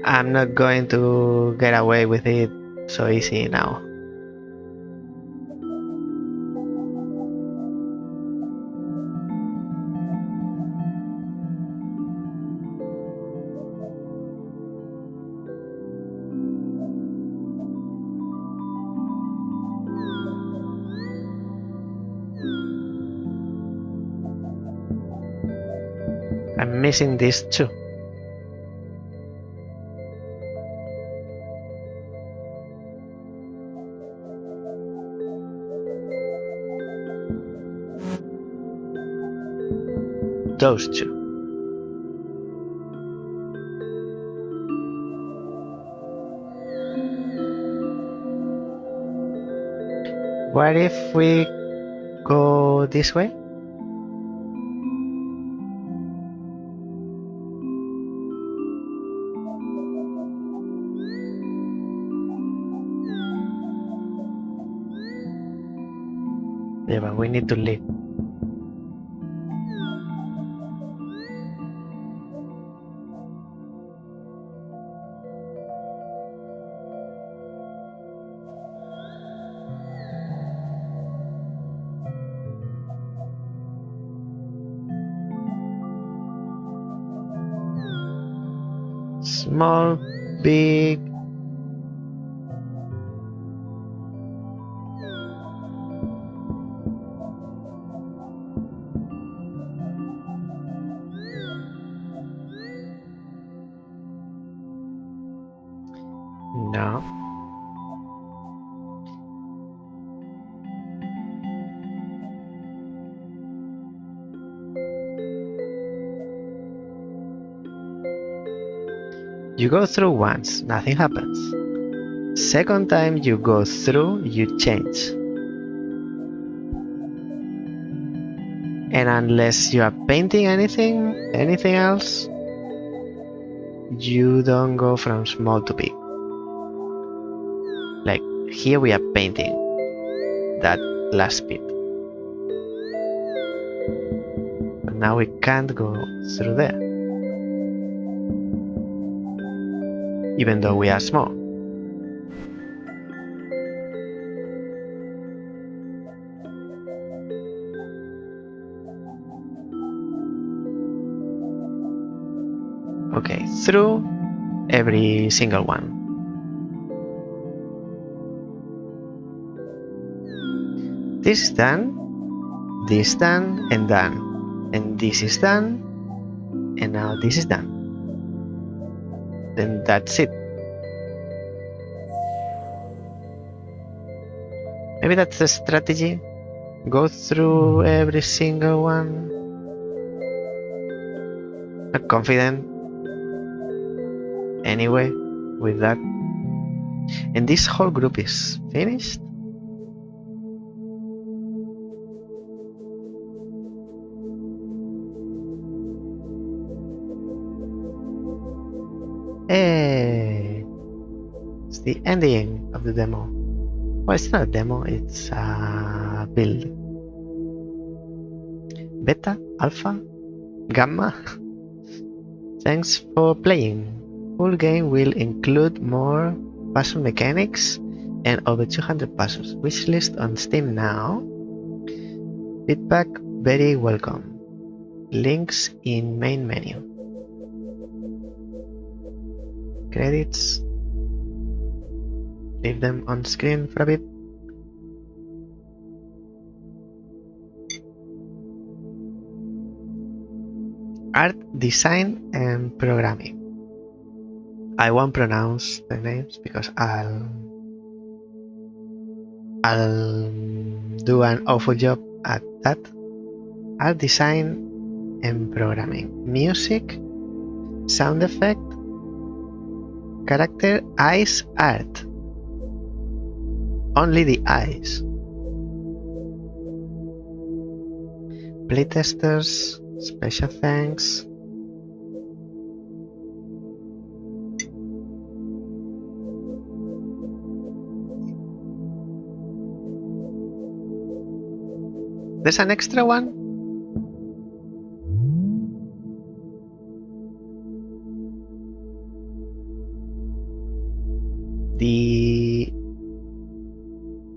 I'm not going to get away with it so easy now. I'm missing this too. Those two. What if we go this way? Yeah, but we need to leave. Small, big. No. You go through once, nothing happens. Second time you go through, you change. And unless you are painting anything else, you don't go from small to big. Like here we are painting that last bit. But now we can't go through there. Even though we are small. Okay, through every single one. This is done, this done, and done. And this is done, and now this is done. Then that's it. Maybe that's the strategy. Go through every single one. Not confident anyway with that. And this whole group is finished. Hey, it's the ending of the demo. Well, it's not a demo, it's a build. Beta, alpha, gamma. Thanks for playing. Full game will include more puzzle mechanics and over 200 puzzles. Wishlist on Steam now. Feedback very welcome. Links in main menu. Credits. Leave them on screen for a bit. Art, design, and programming. I won't pronounce the names because I'll do an awful job at that. Art, design, and programming. Music, sound effect, character, eyes, art. Only the eyes. Playtesters, special thanks. There's an extra one.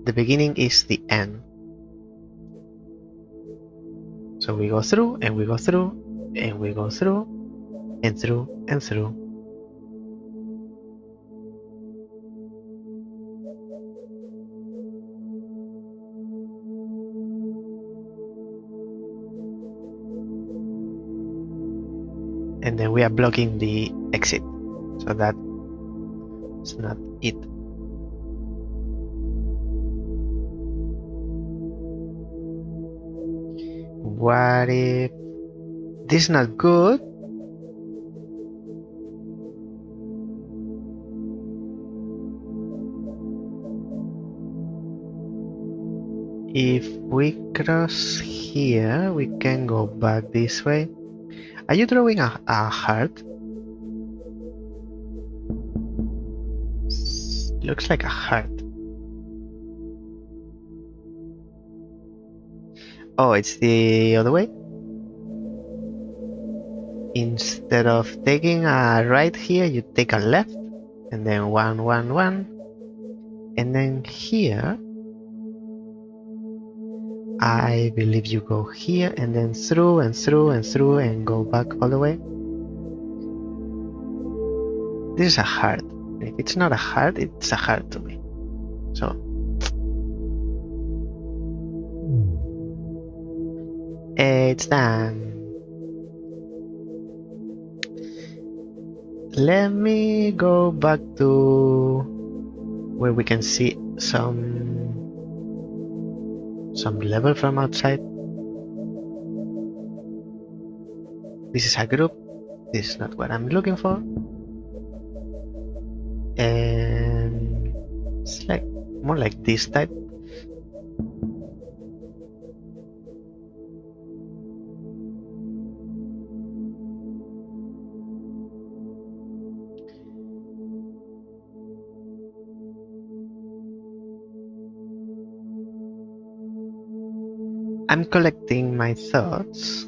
The beginning is the end. So we go through and we go through and we go through and through and through. And then we are blocking the exit. So that's not it. What if this is not good? If we cross here, we can go back this way. Are you drawing a heart? Looks like a heart. Oh, it's the other way? Instead of taking a right here, you take a left, and then 1, 1, 1. And then here, I believe you go here, and then through and through and through, and go back all the way. This is a heart. If it's not a heart, it's a heart to me. So it's done. Let me go back to where we can see some level from outside. This is a group. This is not what I'm looking for. And it's like more like this type. I'm collecting my thoughts.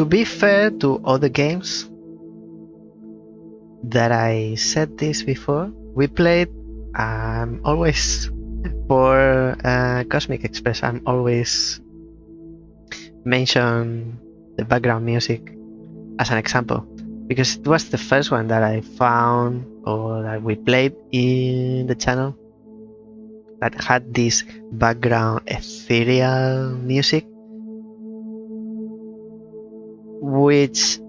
To be fair to other games that I said this before, we played always for Cosmic Express. I'm always mention the background music as an example because it was the first one that I found or that we played in the channel that had this background ethereal music, which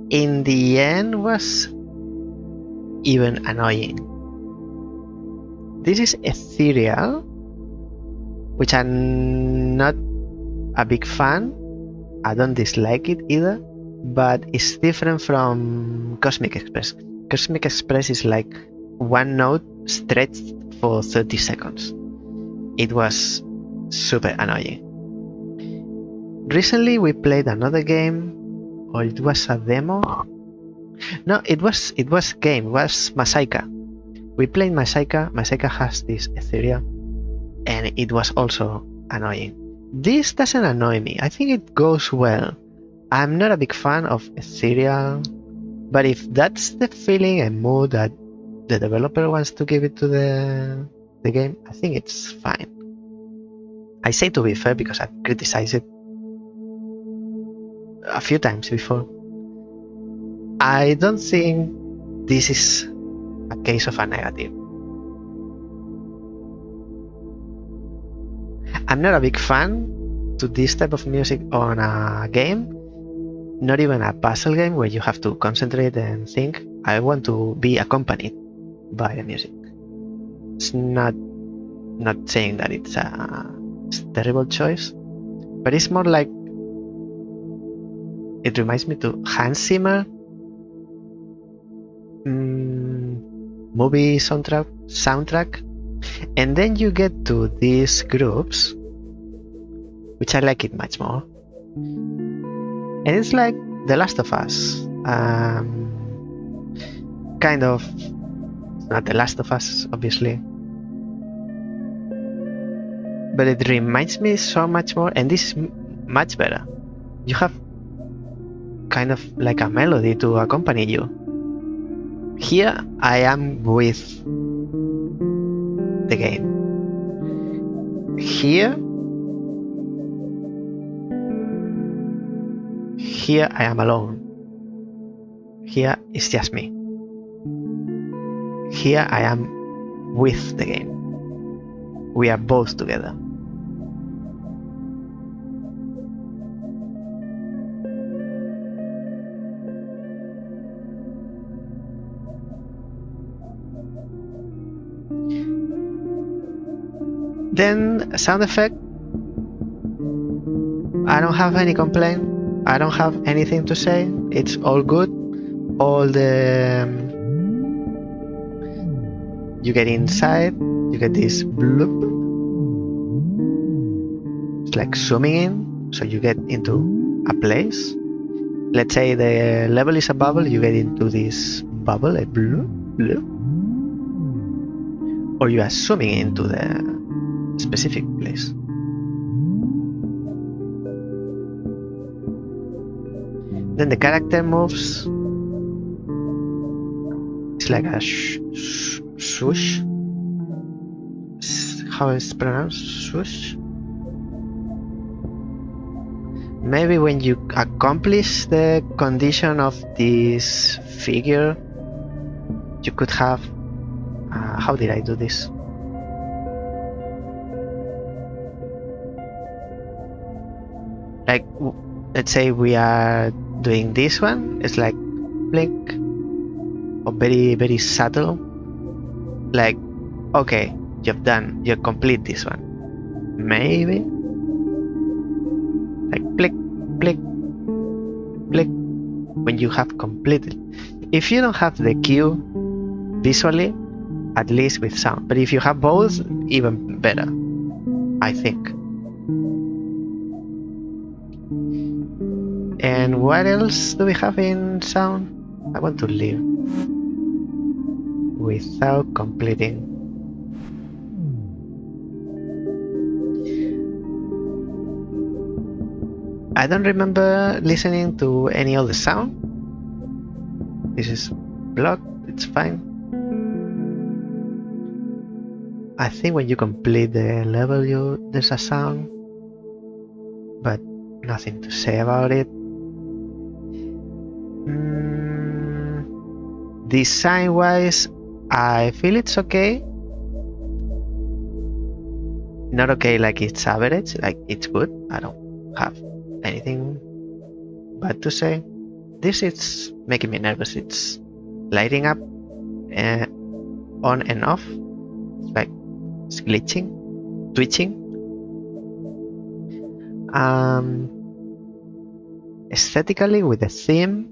in the end was even annoying. This is ethereal, which I'm not a big fan. I don't dislike it either, but it's different from Cosmic Express. Cosmic Express is like one note stretched for 30 seconds. It was super annoying. Recently we played another game, or it was a demo. No, it was game. It was Masaika. We played Masaika. Masaika has this ethereal, and it was also annoying. This doesn't annoy me. I think it goes well. I'm not a big fan of ethereal, but if that's the feeling and mood that the developer wants to give it to the game, I think it's fine. I say to be fair because I've criticized it a few times before. I don't think this is a case of a negative. I'm not a big fan to this type of music on a game, not even a puzzle game where you have to concentrate and think. I want to be accompanied by the music. It's not saying that it's a terrible choice, but it's more like it reminds me to Hans Zimmer movie soundtrack, and then you get to these groups, which I like it much more, and it's like The Last of Us, kind of. It's not The Last of Us, obviously, but it reminds me so much more, and this is much better. You have kind of like a melody to accompany you. Here I am with the game. Here I am alone. Here it's just me. Here I am with the game. We are both together. Then sound effect, I don't have any complaint. I don't have anything to say. It's all good. All the you get inside, you get this bloop. It's like zooming in, so you get into a place. Let's say the level is a bubble, you get into this bubble, a bloop, bloop. Or you are zooming into the specific place. Then the character moves. It's like a swoosh. How is it pronounced? Swoosh. Maybe when you accomplish the condition of this figure, you could have. How did I do this? Like, let's say we are doing this one. It's like blink, or very, very subtle. Like, okay, you complete this one. Maybe like blick, blick, blick when you have completed. If you don't have the cue visually, at least with sound. But if you have both, even better, I think. And what else do we have in sound? I want to leave without completing. I don't remember listening to any other sound. This is blocked, it's fine. I think when you complete the level, there's a sound, but nothing to say about it. Design-wise, I feel it's okay. Not okay like it's average, like it's good. I don't have anything bad to say. This is making me nervous. It's lighting up on and off. It's like it's glitching, twitching. Aesthetically, with the theme,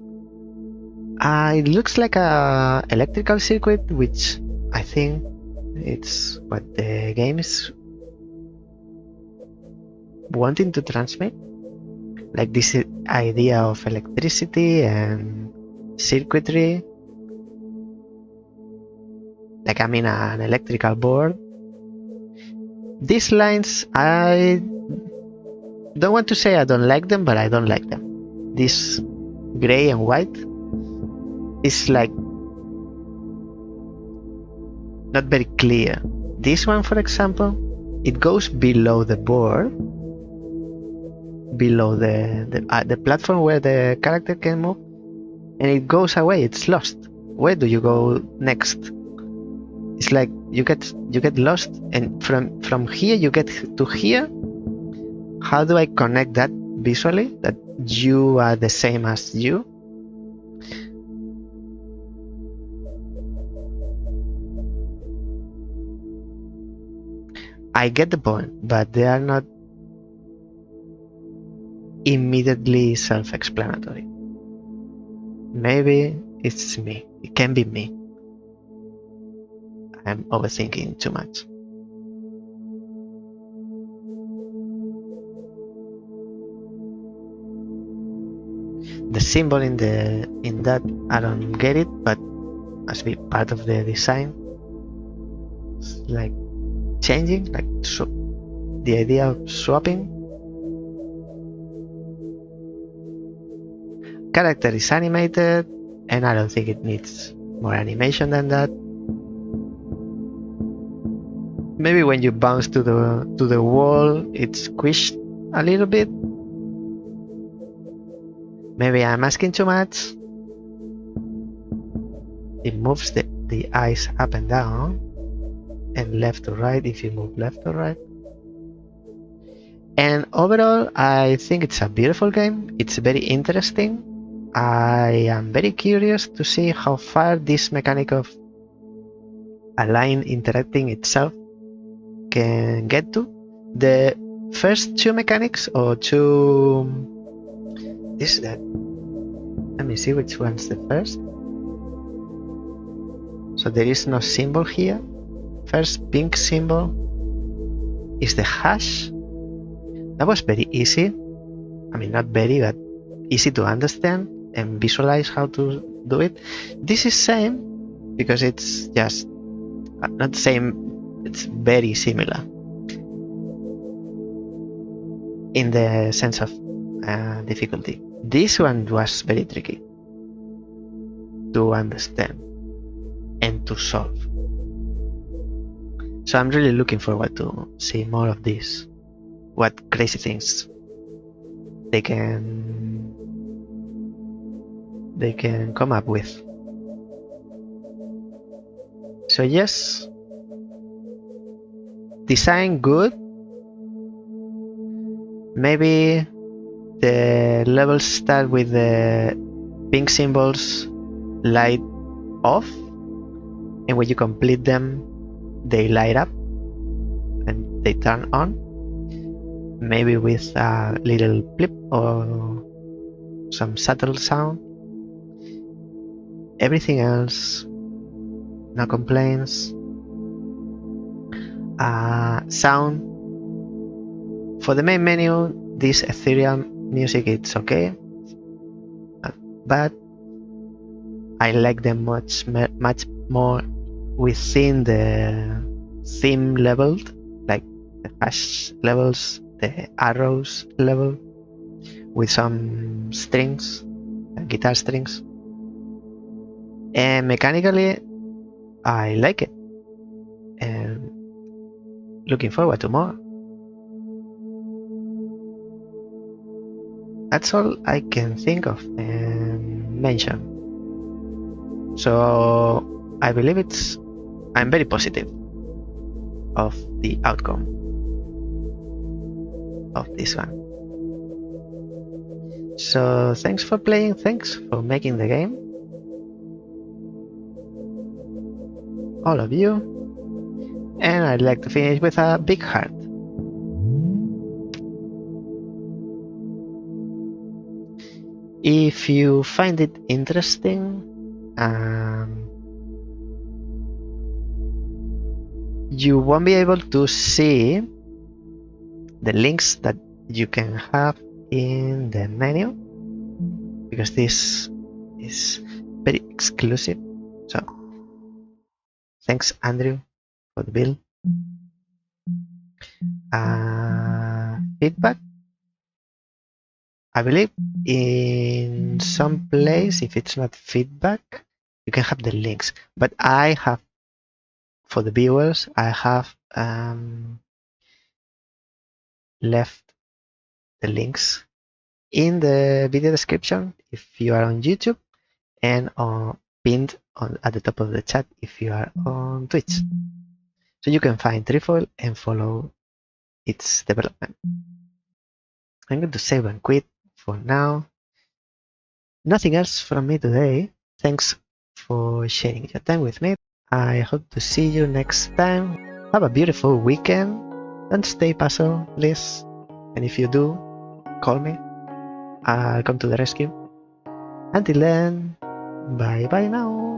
it looks like a electrical circuit, which I think it's what the game is wanting to transmit, like this idea of electricity and circuitry, like I'm in an electrical board. These lines, I don't want to say I don't like them, but I don't like them. This gray and white is like not very clear. This one, for example, it goes below the board, below the platform where the character can move, and it goes away. It's lost. Where do you go next? It's like you get lost, and from here you get to here. How do I connect that visually? That you are the same as you? I get the point, but they are not immediately self-explanatory. Maybe it's me. It can be me. I'm overthinking too much. The symbol in that I don't get it, but must be part of the design. It's like changing, like the idea of swapping. Character is animated, and I don't think it needs more animation than that. Maybe when you bounce to the wall, it's squished a little bit. Maybe I'm asking too much. It moves the eyes up and down and left to right if you move left or right. And overall, I think it's a beautiful game. It's very interesting. I am very curious to see how far this mechanic of a line interacting itself can get to. The first two mechanics, or two... This, that. Let me see which one's the first. So there is no symbol here. First pink symbol is the hash. That was very easy. I mean, not very, but easy to understand and visualize how to do it. This is same because it's just not same. It's very similar in the sense of difficulty. This one was very tricky to understand and to solve. So I'm really looking forward to see more of this. What crazy things they can come up with. So yes, design good. Maybe the levels start with the pink symbols light off, and when you complete them, they light up and they turn on. Maybe with a little blip or some subtle sound. Everything else, no complaints. Sound. For the main menu, this ethereal music, it's okay, but I like them much more within the theme leveled, like the hash levels, the arrows level, with some strings, guitar strings. And mechanically, I like it. And looking forward to more. That's all I can think of and mention. So I believe I'm very positive of the outcome of this one. So thanks for playing, thanks for making the game, all of you. And I'd like to finish with a big heart. If you find it interesting, you won't be able to see the links that you can have in the menu, because this is very exclusive. So thanks, Andrew, for the bill. Feedback. I believe in some place, if it's not feedback, you can have the links. But I have, for the viewers, I have left the links in the video description if you are on YouTube, and pinned at the top of the chat if you are on Twitch. So you can find Trifoil and follow its development. I'm going to save and quit for now. Nothing else from me today. Thanks for sharing your time with me. I hope to see you next time. Have a beautiful weekend. Don't stay puzzle, please. And if you do, call me. I'll come to the rescue. Until then, bye bye now.